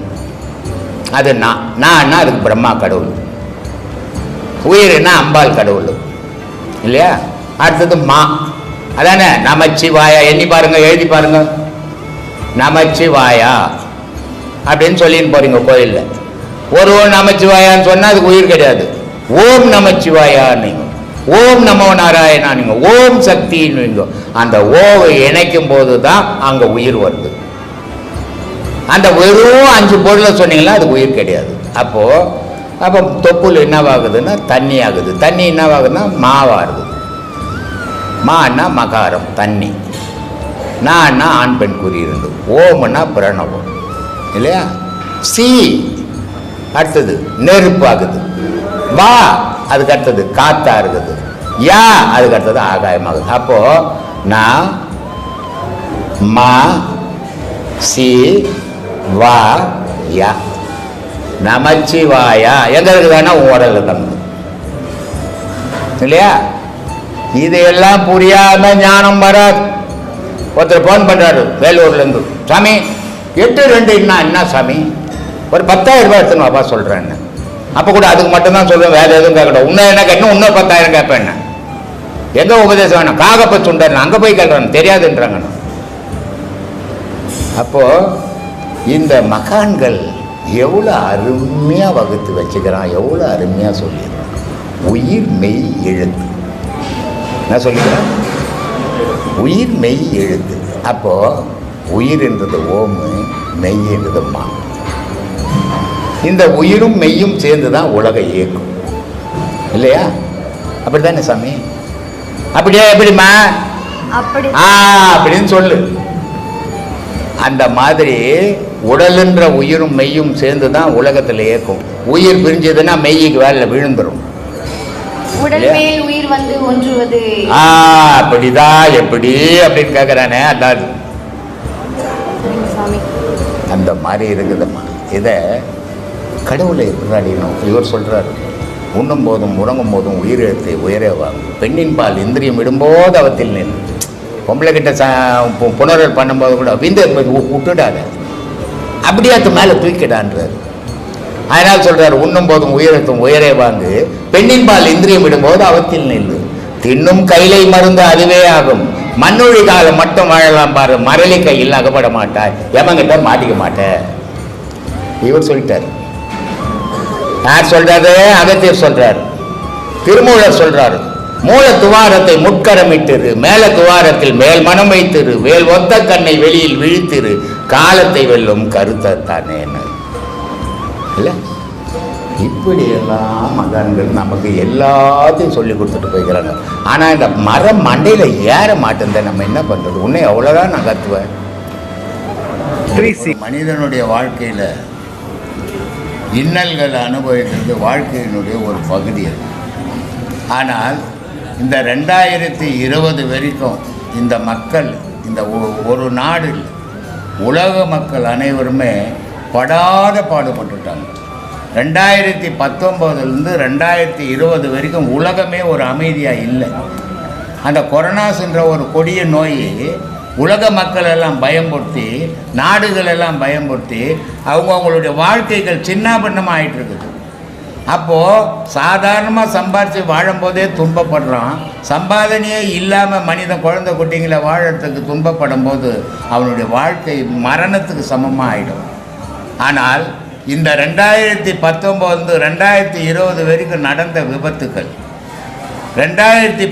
Speaker 2: அது நான் அதுக்கு பிரம்மா கடவுள். உயிர்னா அம்பாள் கடவுள் இல்லையா? அடுத்தது அதானே நமச்சிவாயா. எண்ணி பாருங்க, எழுதி பாருங்க. நமச்சிவாயா அப்படின்னு சொல்லின்னு போறீங்க கோயிலில். ஒரு நமச்சிவாயான்னு சொன்னால் அதுக்கு உயிர் கிடையாது. ஓம் நமச்சிவாயா நீங்க, ஓம் நமோ நாராயணா நீங்க, ஓம் சக்தின்னு அந்த ஓவை இணைக்கும் போது தான் அங்கே உயிர் வருது. அந்த வெறும் 5 பொருளை சொன்னீங்களா அது உயிர் கிடையாது. அப்போ தொப்புள் என்னவாகுதுன்னா தண்ணி ஆகுது. தண்ணி என்னவாகுதுன்னா மாவாகுது. மான்னா மகாரம் தண்ணி. நான் ஆண் பெண் குறியிருந்து. ஓம்னா பிரணவம் இல்லையா? அடுத்தது நெருப்பு ஆகுது. அதுக்கு அடுத்தது காத்தா இருக்குது. அதுக்கு அடுத்தது ஆகாயமாகுது. அப்போ நான் நமச்சிவாயா எங்க இருக்குதானா உடல்ல தந்து இல்லையா? இதையெல்லாம் புரியாம ஞானம் வராது. ஒருத்தர் போன் பண்றாரு வேலூர்ல இருந்து, சாமி 8-2 என்ன சாமி, ஒரு 10,000 ரூபாய் எடுத்துன்னு வாப்பா சொல்றேன். அப்ப கூட அதுக்கு மட்டும்தான் சொல்லுவேன், வேற எதுவும் கேட்கணும். இன்னும் என்ன கேட்கணும்? இன்னும் 10,000 கேட்பேன். என்ன எங்க உபதேசம் வேணும்? காகப்ப சுண்டர் அங்க போய் கேட்கறாங்க, தெரியாதுன்றாங்க. அப்போ இந்த மகான்கள் எவ்வளோ அருமையா வகுத்து வச்சுக்கிறான், எவ்வளோ அருமையா சொல்லிடுறான். உயிர் மெய் எழுத்து. என்ன சொல்லிக்கிறேன்? உயிர் மெய் எழுத்து. அப்போ உயிர் என்றது ஓமு, மெய் என்றது மா. இந்த உயிரும் மெய்யும் சேர்ந்து தான் உலக இயக்கும் இல்லையா? அப்படித்தானே சாமி? அப்படியே எப்படிமா அப்படின்னு சொல்லு. அந்த மாதிரி உடலுன்ற உயிரும் மெய்யும் சேர்ந்து தான் உலகத்தில் இயக்கும். உயிர் பிரிஞ்சதுன்னா மெய்யுக்கு வேலை விழுந்துடும். அப்படிதான் எப்படி அப்படின்னு கேட்கிறானே, அதாவது அந்த மாதிரி இருக்குதும்மா. இதை கடவுளை எப்படி அடையணும்? இவர் சொல்றாரு, உண்ணும் போதும் உறங்கும் போதும் உயிரெழுத்தை உயரே வாங்கும். பெண்ணின் பால் இந்திரியம் விடும்போது அவத்தில் நின்று. பொம்பளை கிட்ட புணரல் பண்ணும்போது கூட விந்து விட்டுடாத, அப்படியே அது மேலே தூக்கிடான்றார். அதனால் சொல்றாரு, உண்ணும் போதும் உயிரெழுத்தும் உயரே வாங்கு, பெண்ணின் பால் இந்திரியம் விடும்போது அவத்தில் நின்று. தின்னும் கைலை மருந்து அதுவே ஆகும், மண்ணொழி காலம் மட்டும் வாழலாம் பாரு, மரளி கையில் அகப்பட மாட்டாய், எவங்கிட்ட மாட்டிக்க மாட்டேன். இவர் சொல்லிட்டார். யார் சொல்றாரு? அகத்தியர் சொல்றாரு. திருமூலர் சொல்றாரு, மூல துவாரத்தை முட்கரமிட்டிரு, மேல துவாரத்தில் மேல் மனம் வைத்திரு, வேல் ஒத்த கண்ணை வெளியில் விழித்திரு, காலத்தை வெல்லும் கருத்தானே. இல்லை இப்படியெல்லாம் மகான்கள் நமக்கு எல்லாத்தையும் சொல்லி கொடுத்துட்டு போய்க்கிறாங்க. ஆனால் இந்த மரம் மண்டையில் ஏற மாட்டேன். நம்ம என்ன பண்ணுறது? உன்னை அவ்வளோதான் நான் கத்துவேன். மனிதனுடைய வாழ்க்கையில் இன்னல்கள் அனுபவிக்கிறது வாழ்க்கையினுடைய ஒரு பகுதி. ஆனால் இந்த 2020 வரைக்கும் இந்த மக்கள், இந்த ஒரு நாடு, உலக மக்கள் அனைவருமே படாத பாடுபட்டுட்டாங்க. 2019 2020 வரைக்கும் உலகமே ஒரு அமைதியாக இல்லை. அந்த கொரோனாஸ்ன்ற ஒரு கொடிய நோய் உலக மக்கள் எல்லாம் பயம்படுத்தி, நாடுகள் எல்லாம் பயம்படுத்தி அவங்களுடைய வாழ்க்கைகள் சின்னாபின்னமாக ஆகிட்டு இருக்குது. அப்போது சாதாரணமாக சம்பாரித்து வாழும்போதே துன்பப்படுறான். சம்பாதனையே இல்லாமல் மனிதன் குழந்தை குட்டிங்களை வாழறதுக்கு துன்பப்படும் போது அவனுடைய வாழ்க்கை மரணத்துக்கு சமமாக ஆகிடும். ஆனால் இந்த 2019 2020 வரைக்கும் நடந்த விபத்துக்கள் 2019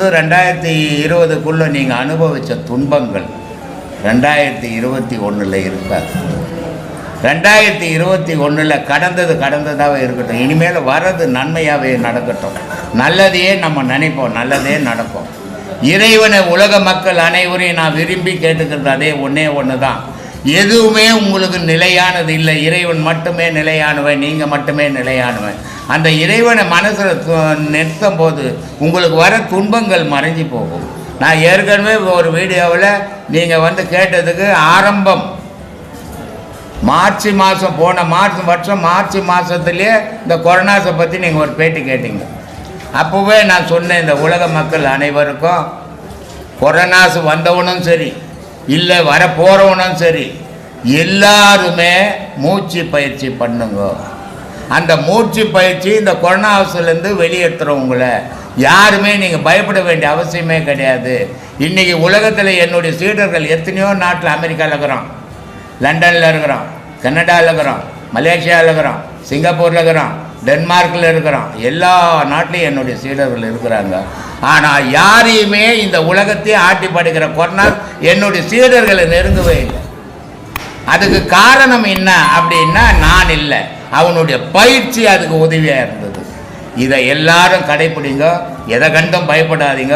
Speaker 2: 2020க்குள்ளே நீங்கள் அனுபவித்த துன்பங்கள் 2021 இருக்காது. 2021 கடந்ததாகவே இருக்கட்டும். இனிமேல் வர்றது நன்மையாகவே நடக்கட்டும். நல்லதையே நம்ம நினைப்போம், நல்லதே நடக்கும். இறைவனை உலக மக்கள் அனைவரையும் நான் விரும்பி கேட்டுக்கிறது அதே ஒன்று தான். எதுவுமே உங்களுக்கு நிலையானது இல்லை. இறைவன் மட்டுமே நிலையானவன், நீங்கள் மட்டுமே நிலையானவன். அந்த இறைவனை மனசில் நிறுத்தும் போது உங்களுக்கு வர துன்பங்கள் மறைஞ்சி போகும். நான் ஏற்கனவே ஒரு வீடியோவில் நீங்கள் கேட்டதுக்கு ஆரம்பம் மார்ச் மாதம், போன மார்ச் மாதத்துலேயே இந்த கொரோனாஸை பற்றி நீங்கள் ஒரு பேட்டி கேட்டீங்க. அப்போவே நான் சொன்னேன், இந்த உலக மக்கள் அனைவருக்கும் கொரோனாஸ் வந்தவனும் சரி, இல்லை வர போகிறவனும் சரி, எல்லாருமே மூச்சு பயிற்சி பண்ணுங்க. அந்த மூச்சு பயிற்சி இந்த கொரோனா ஹவுஸ்லேருந்து வெளியேற்றுறவங்களை யாருமே நீங்கள் பயப்பட வேண்டிய அவசியமே கிடையாது. இன்றைக்கி உலகத்தில் என்னுடைய சீடர்கள் எத்தனையோ நாட்டில், அமெரிக்காவில் இருக்கிறோம், லண்டனில் இருக்கிறோம், கனடாவில் இருக்கிறோம், மலேசியாவில் இருக்கிறோம், சிங்கப்பூரில் இருக்கிறோம், டென்மார்க்கில் இருக்கிறோம், எல்லா நாட்டிலையும் என்னுடைய சீடர்கள் இருக்கிறாங்க. ஆனால் யாரையுமே இந்த உலகத்தையே ஆட்டி படைக்கிற கொரோனா என்னுடைய சீடர்களை நெருங்கவே இல்லை. அதுக்கு காரணம் என்ன அப்படின்னா நான் இல்லை, அவனுடைய பயிற்சி அதுக்கு உதவியாக இருந்தது. இதை எல்லாரும் கடைப்பிடிங்க, எதை கண்டும் பயப்படாதீங்க.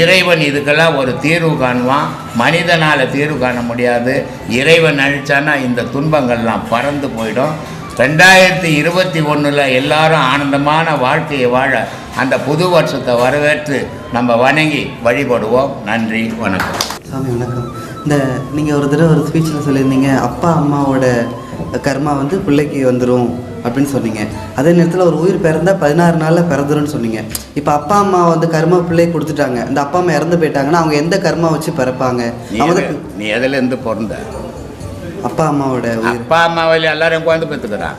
Speaker 2: இறைவன் இதுக்கெல்லாம் ஒரு தீர்வு காணுவான். மனிதனால் தீர்வு காண முடியாது. இறைவன் அழிச்சானா இந்த துன்பங்கள்லாம் பறந்து போயிடும். 2021 எல்லாரும் ஆனந்தமான வாழ்க்கையை வாழ அந்த புது வருஷத்தை வரவேற்று நம்ம வணங்கி வழிபடுவோம். நன்றி, வணக்கம்.
Speaker 3: சாமி வணக்கம். இந்த நீங்கள் ஒரு தடவை ஒரு ஸ்பீச்சில் சொல்லியிருந்தீங்க, அப்பா அம்மாவோட கர்மா பிள்ளைக்கு வந்துடும் அப்படின்னு சொன்னீங்க. அதே நேரத்தில் ஒரு உயிர் பிறந்தா 16 நாளில் பிறந்துரும்னு சொன்னீங்க. இப்போ அப்பா அம்மா கர்மா பிள்ளைக்கு கொடுத்துட்டாங்க, இந்த அப்பா அம்மா இறந்து போயிட்டாங்கன்னா அவங்க எந்த கர்மா வச்சு பிறப்பாங்க?
Speaker 2: நீ எதுலேருந்து பிறந்த?
Speaker 3: அப்பா அம்மாவோட
Speaker 2: அப்பா அம்மாவில் எல்லாரும் குழந்தை பெற்றுக்கிறான்.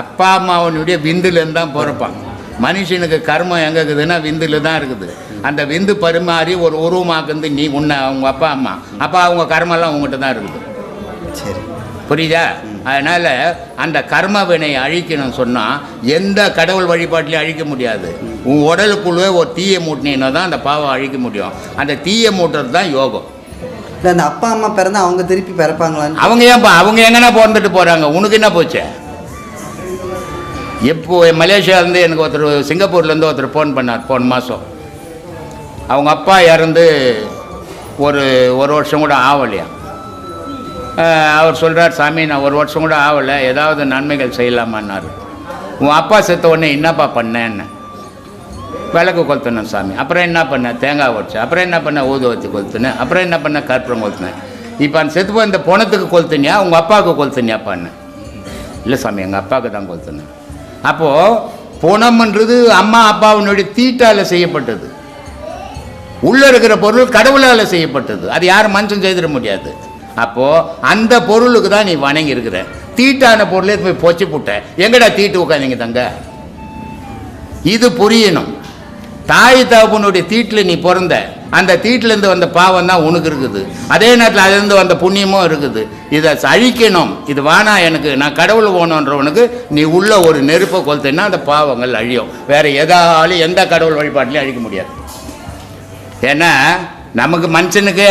Speaker 2: அப்பா அம்மாவனுடைய விந்துலேருந்து தான் பிறப்பான். மனுஷனுக்கு கர்மம் எங்கே இருக்குதுன்னா விந்தில் தான் இருக்குது. அந்த விந்து பரிமாறி ஒரு உருவமாக்குந்து நீ உன்னை அவங்க அப்பா அம்மா, அப்போ அவங்க கர்மெல்லாம் உங்கள்கிட்ட தான் இருக்குது.
Speaker 3: சரி,
Speaker 2: புரியுதா? அதனால் அந்த கர்ம வினை அழிக்கணும்னு சொன்னால் எந்த கடவுள் வழிபாட்டிலையும் அழிக்க முடியாது. உன் உடலுக்குள்ளே ஒரு தீயை மூட்டினீங்கன்னா தான் அந்த பாவம் அழிக்க முடியும். அந்த தீயை மூட்டுறது தான் யோகம்.
Speaker 3: இல்லை, அந்த அப்பா அம்மா பிறந்தா அவங்க திருப்பி பிறப்பாங்களான்னு?
Speaker 2: அவங்க ஏன்ப்பா, அவங்க எங்கன்னா பிறந்துட்டு போகிறாங்க, உனக்கு என்ன போச்சு? எப்போ மலேசியாவிலேருந்து எனக்கு ஒருத்தர், சிங்கப்பூர்லேருந்து ஒருத்தர் ஃபோன் பண்ணார் போன மாதம். அவங்க அப்பா இறந்து ஒரு வருஷம் கூட ஆகலையா. அவர் சொல்கிறார், சாமி நான் ஒரு வருஷம் கூட ஆகலை, ஏதாவது நன்மைகள் செய்யலாமான்னாரு. உன் அப்பா செத்த உடனே என்னப்பா பண்ணேன்னு? விளக்கு கொளுத்தினேன் சாமி. அப்புறம் என்ன பண்ணேன்? தேங்காய் உடைச்சேன். அப்புறம் என்ன பண்ணேன்? ஊதுவத்தி கொளுத்தினேன். அப்புறம் என்ன பண்ணேன்? கற்பூரம் கொளுத்தினேன். இப்போ அந்த செத்து போய் இந்த பணத்துக்கு கொளுத்தினியா உங்கள் அப்பாவுக்கு கொளுத்தினியாப்பான்னு? இல்லை சாமி, எங்கள் அப்பாவுக்கு தான் கொளுத்தினேன். அப்போது புணம்ன்றது அம்மா அப்பாவினுடைய தீட்டால் செய்யப்பட்டது. உள்ளே இருக்கிற பொருள் கடவுளால் செய்யப்பட்டது. அது யாரும் மனுஷன் செய்திட முடியாது. அப்போது அந்த பொருளுக்கு தான் நீ வணங்கி இருக்கிற. தீட்டான பொருளே போய் பொச்சு புட்ட, எங்கடா தீட்டு உட்காந்தீங்க தங்க? இது புரியணும். தாய் தகப்பனுடைய தீட்டில் நீ பிறந்த, அந்த தீட்டிலேருந்து வந்த பாவம் தான் உனக்கு இருக்குது. அதே நேரத்தில் அதுலேருந்து வந்த புண்ணியமும் இருக்குது. இதை அழிக்கணும். இது வேணா எனக்கு, நான் கடவுள் போகணுன்றவனுக்கு நீ உள்ள ஒரு நெருப்பை கொளுத்தினா அந்த பாவங்கள் அழியும். வேறு எதாலும் எந்த கடவுள் வழிபாட்டிலையும் அழிக்க முடியாது. ஏன்னா நமக்கு மனுஷனுக்கு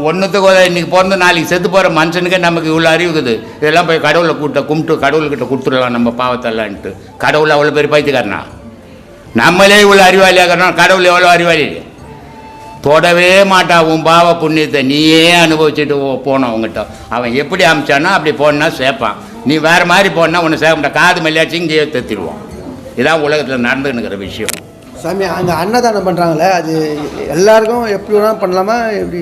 Speaker 2: ஒன்றுத்துக்கு இன்றைக்கி பிறந்து நாளைக்கு செத்து போகிற மனுஷனுக்கே நமக்கு இவ்வளோ அறிவுக்குது. இதெல்லாம் போய் கடவுளை கும்பிட்டு கடவுள்கிட்ட கொடுத்துடலாம் நம்ம பாவத்தெல்லான்ட்டு. கடவுள் அவ்வளோ பேர் பைத்துக்காரனா? நம்மளே இவ்வளோ அறிவாளியாகிறோம், கடவுள் எவ்வளோ அறிவாளி? தொடவே மாட்டான் உன் பாவ புண்ணியத்தை நீயே அனுபவிச்சுட்டு போனோம் அவங்ககிட்ட. அவன் எப்படி அமிச்சானோ அப்படி போனா சேர்ப்பான். நீ வேறு மாதிரி போனா உன்னை சேர்க்க மாட்டான். காது மெல்லியாச்சு இங்கேயே தெத்திடுவோம். இதான் உலகத்தில் நடந்துன்னுக்கிற விஷயம்.
Speaker 4: சாமி, அங்கே அன்னதானம் பண்ணுறாங்களே, அது எல்லாருக்கும் எப்படி வேணாலும் பண்ணலாமா? எப்படி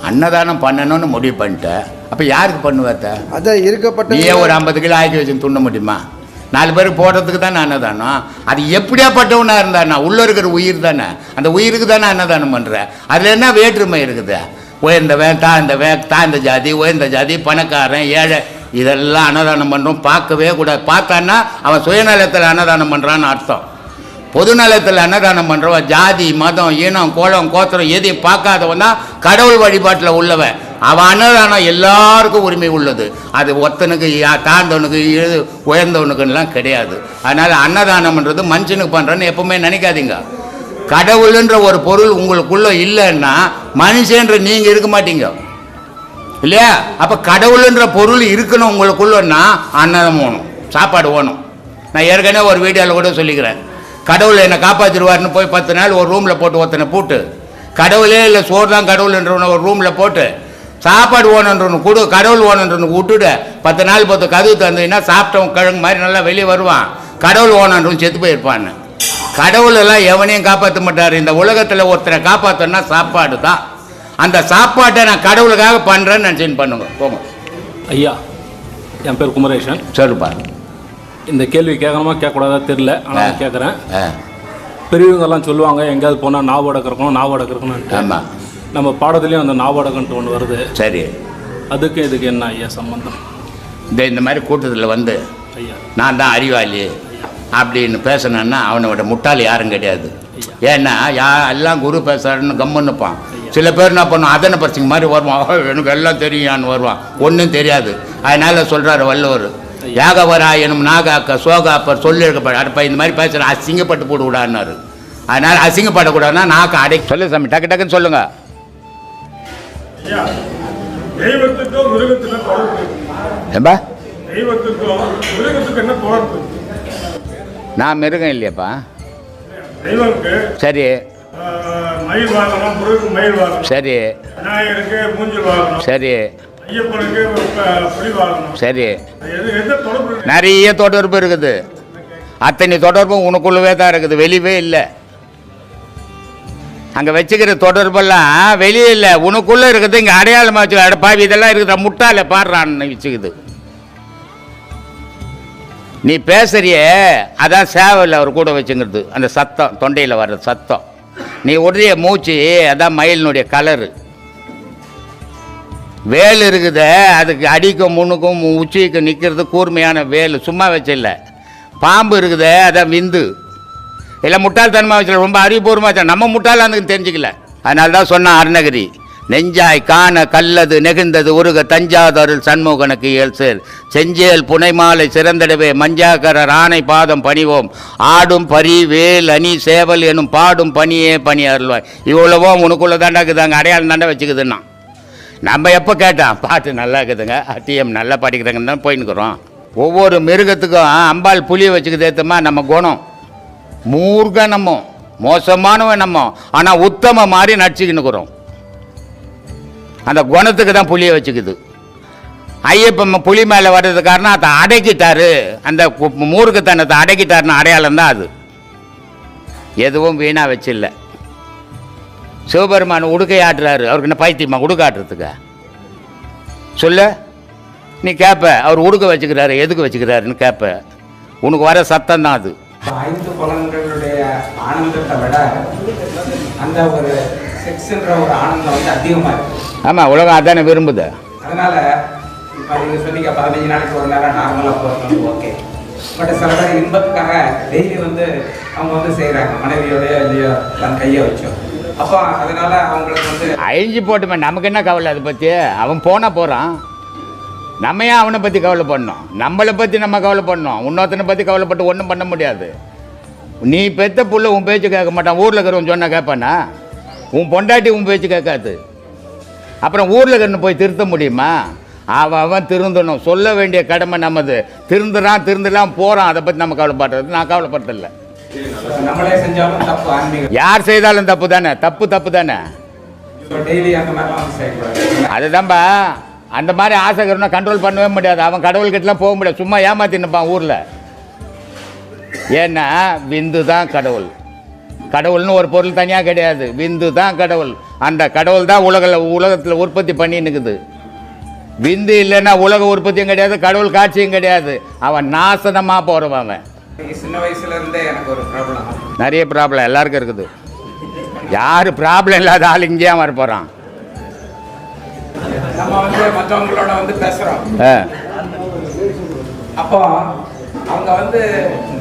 Speaker 2: அன்னதானம் பண்ணணும்னு முடிவு பண்ணிட்டேன். அப்போ யாருக்கு பண்ணுவாத்த?
Speaker 4: அதான் இருக்கப்பட்ட
Speaker 2: நீயே ஒரு 50 கிலோ ஆக்கி வச்சு துண்ண முடியுமா? 4 பேருக்கு போடுறதுக்கு தானே அன்னதானம். அது எப்படியாப்பட்டவனா இருந்தானா உள்ளே இருக்கிற உயிர் தானே, அந்த உயிருக்கு தானே அன்னதானம் பண்ணுற. அதில் என்ன வேற்றுமை இருக்குது? உயர்ந்தவன் தாழ்ந்த ஜாதி, உயர்ந்த ஜாதி, பணக்காரன், ஏழை, இதெல்லாம் அன்னதானம் பண்ணுறோம் பார்க்கவே கூடாது. பார்த்தான்னா அவன் சுயநலத்தில் அன்னதானம் பண்ணுறான்னு அர்த்தம். பொதுநலத்தில் அன்னதானம் பண்ணுறவன் ஜாதி, மதம், இனம், கோலம், கோத்திரம் எதையும் பார்க்காதவன் தான் கடவுள் வழிபாட்டில் உள்ளவன். அவன் அன்னதானம் எல்லாருக்கும் உரிமை உள்ளது. அது ஒருத்தனுக்கு தாழ்ந்தவனுக்கு உயர்ந்தவனுக்குலாம் கிடையாது. அதனால் அன்னதானம்ன்றது மனுஷனுக்கு பண்ணுறேன்னு எப்பவுமே நினைக்காதீங்க. கடவுளுன்ற ஒரு பொருள் உங்களுக்குள்ளே இல்லைன்னா மனுஷன்ற நீங்கள் இருக்க மாட்டீங்க இல்லையா? அப்போ கடவுளுன்ற பொருள் இருக்கணும் உங்களுக்குள்ளன்னா அன்னதம் வேணும், சாப்பாடு வேணும். நான் ஏற்கனவே ஒரு வீடியோவில் கூட சொல்லிக்கிறேன். கடவுள் என்னை காப்பாற்றிடுவார்னு போய் 10 நாள் ஒரு ரூமில் போட்டு ஒருத்தனை போட்டு, கடவுளே இல்லை சோறு தான் கடவுள்ன்றவனை ஒரு ரூமில் போட்டு சாப்பாடு ஓனன்றவனு கொடு, கடவுள் ஓனன்றவனுக்கு விட்டுடு, 10 நாள் 10 கதவு தந்தீங்கன்னா சாப்பிட்டவன் கிழங்கு மாதிரி நல்லா வெளியே வருவான். கடவுள் ஓனன்றவன் செத்து போயிருப்பான்னு. கடவுளெல்லாம் எவனையும் காப்பாற்ற மாட்டார். இந்த உலகத்தில் ஒருத்தரை காப்பாற்றணும்னா சாப்பாடு தான். அந்த சாப்பாட்டை நான் கடவுளுக்காக பண்ணுறேன்னு நினச்சின்னு பண்ணுங்க போங்க.
Speaker 5: ஐயா, என் பேர் குமரேஷன்.
Speaker 2: சரிப்பா.
Speaker 5: இந்த கேள்வி கேட்கணுமா கேட்கக்கூடாதா தெரியல, ஆனால் கேட்குறேன். பெரியவங்கெல்லாம் சொல்லுவாங்க எங்கேயாவது போனால் நாவடக்கம் இருக்கணும்.
Speaker 2: ஆமாம்,
Speaker 5: நம்ம பாடத்துலேயும் அந்த நாவடக்கன்ட்டு ஒன்று வருது.
Speaker 2: சரி,
Speaker 5: அதுக்கு இதுக்கு என்ன ஐயா சம்பந்தம்?
Speaker 2: இந்த மாதிரி கூட்டத்தில் வந்து
Speaker 5: ஐயா
Speaker 2: நான் தான் அறிவாளி அப்படின்னு பேசினேன்னா அவனோட முட்டாள் யாரும் கிடையாது. ஏன்னா எல்லாம் குரு பேசுறாருன்னு கம்முன்னுப்பான். சில பேர் என்ன பண்ணுவோம், அதனை பசங்க மாதிரி வருவான், எனக்கு எல்லாம் தெரியான்னு வருவான், ஒன்றும் தெரியாது. அதனால் சொல்கிறாரு வள்ளுவர், யாகவராயனும் நாகாக்க சோகாப்பர் சொல்லியிருக்கப்பட அடுப்பா இந்த மாதிரி பேசுகிறேன் அசிங்கப்பட்டு போட்டு விடான்னாரு. அதனால் அசிங்கப்படக்கூடாதுன்னா நாக்கு அடை சொல்லு சாமி, டக்கு டக்குன்னு சொல்லுங்க. ஏம்பா நான் மிருகம் இல்லையாப்பா? சரி சரி சரி சரி, நிறைய தொடர்பு இருக்குது. அத்தனை தொடர்பும் உனக்குள்ளவே தான் இருக்குது, வெளியவே இல்லை. அங்கே வச்சுக்கிற தொடர்பெல்லாம் வெளியே இல்லை, உனக்குள்ளே இருக்குது. இங்கே அடையாளமாக வச்சு அடப்பாவி இதெல்லாம் இருக்குது, முட்டாள பாடுறான்னு வச்சுக்குது. நீ பேசுறியே அதான் சேவையில் அவர் கூட வச்சுங்கிறது, அந்த சத்தம் தொண்டையில் வர்ற சத்தம். நீ உடைய மூச்சு அதான் மயிலினுடைய கலரு. வேல் இருக்குத அதுக்கு அடிக்கும் முன்னுக்கும் உச்சிக்கு நிற்கிறது கூர்மையான வேல், சும்மா வச்சில்ல. பாம்பு இருக்குத அதான் விந்து. இல்லை முட்டாள்தனமாக வச்சில்ல, ரொம்ப அறிவுபூர்வமாக வச்சா. நம்ம முட்டாள் அந்த தெரிஞ்சுக்கல. அதனால தான் சொன்னான் அருணகிரி, நெஞ்சாய் காண கல்லது நெகிழ்ந்தது உருக தஞ்சாதருள் சண்முகனுக்கு இயல் சேர் செஞ்சேல் புனைமாலை சிறந்திடவே மஞ்சாக்கரர் ஆணை பாதம் பணிவோம் ஆடும் பரி வேல் அணி சேவல் எனும் பாடும் பணியே பணி அருள்வாய். இவ்வளவோ உனக்குள்ளே தாண்டாக்குதாங்க, அடையாளம் தாண்டா வச்சுக்குதுன்னா. நம்ம எப்போ கேட்டான் பாட்டு நல்லா இருக்குதுங்க, டிஎம் நல்லா படிக்கிறாங்கன்னு தான் போயின்னுக்குறோம். ஒவ்வொரு மிருகத்துக்கும் அம்பாள் புளியை வச்சுக்குது ஏற்றமா நம்ம குணம். மூர்க்க நம்ம மோசமானவன் நம்ம, ஆனால் உத்தம மாதிரி நடிச்சுக்கின்னுக்குறோம். அந்த குணத்துக்கு தான் புளியை வச்சுக்குது. ஐயப்பன் புலி மேலே வர்றது காரணம் அதை அடக்கிட்டாரு, அந்த மூர்க்கத்தனத்தை அடக்கிட்டாருன்னு அடையாளம் தான் அது. எதுவும் வீணாக வச்சில்லை. சிவபெருமான் உடுக்கை ஆட்டுறாரு, அவருக்கு என்ன பைத்தியமா உடுக்க ஆட்டுறதுக்கு? சொல்லு, நீ கேட்ப. அவர் உடுக்க வச்சுக்கிறாரு, எதுக்கு வச்சுக்கிறாருன்னு கேட்ப. உனக்கு வர சத்தம் தான் அது.
Speaker 8: 5 புலன்களுடைய ஆனந்தத்தை விட அந்த ஒரு செக்ஸ்ன்ற ஒரு ஆனந்தம் வந்து அதிகமாக இருக்கு.
Speaker 2: ஆமாம், உலகம் அதானே விரும்புது.
Speaker 8: அதனால இப்போ நீங்கள் சொன்னீங்க 15 நாளைக்கு ஒரு நேரம் நார்மலாக போகிறது ஓகே. பட் சில பேர் இன்பத்துக்காக டெய்லி வந்து அவங்க வந்து செய்கிறாங்க, மனைவியோடய இல்லையோ தன் கையை வச்சோம். அப்போ அதனால அவங்களுக்கு வந்து
Speaker 2: அழிஞ்சு போட்டுமே, நமக்கு என்ன கவலை அதை பற்றி? அவன் போனால் போகிறான், நம்ம ஏன் அவனை பற்றி கவலை பண்ணோம்? நம்மளை பற்றி நம்ம கவலை பண்ணோம், இன்னொருத்தனை பற்றி கவலைப்பட்டு ஒன்றும் பண்ண முடியாது. நீ பெத்த புள்ள உன் பேச்சு கேட்க மாட்டான், ஊரில் இருக்கிறவன் சொன்னால் கேட்பானா? உன் பொண்டாட்டி உன் பேச்சு கேட்காது. அப்புறம் ஊரில் இருக்கிறன்னு போய் திருத்த முடியுமா? அவன் திருந்தணும், சொல்ல வேண்டிய கடமை நமது. திருந்தலாம் போகிறான், அதை பற்றி நம்ம கவலைப்படுறது. நான் கவலைப்படுறதில்லை.
Speaker 8: நம்மளே செஞ்சாலும் தப்பு, ஆன்மீகம்
Speaker 2: யார் செய்தாலும் தப்பு தானே, தப்பு தானே.
Speaker 8: டெய்லி அந்த மாதிரிலாம் செய்யக்கூடாது.
Speaker 2: அதுதான்பா, அந்த மாதிரி ஆசைக்கிறோன்னா கண்ட்ரோல் பண்ணவே முடியாது. அவன் கடவுள்கிட்டலாம் போக முடியாது, சும்மா ஏமாத்தின்னுப்பான் ஊரில். ஏன்னா விந்து தான் கடவுள். கடவுள்னு ஒரு பொருள் தனியாக கிடையாது, விந்து தான் கடவுள். அந்த கடவுள் தான் உலகத்தில் உற்பத்தி பண்ணின்னுக்குது. விந்து இல்லைன்னா உலக உற்பத்தியும் கிடையாது, கடவுள் காட்சியும் கிடையாது. அவன் நாசனமாக போகிறவன் அவன்.
Speaker 8: சின்ன வயசுல இருந்தே எனக்கு ஒரு ப்ராப்ளம்.
Speaker 2: நிறைய ப்ராப்ளம் எல்லாருக்கும் இருக்குது. யார் ப்ராப்ளம் இல்லாத ஆள் இங்கேயே வர போகிறான்?
Speaker 8: நம்ம வந்து மற்றவங்களோட வந்து பேசுகிறோம். அப்போ அவங்க வந்து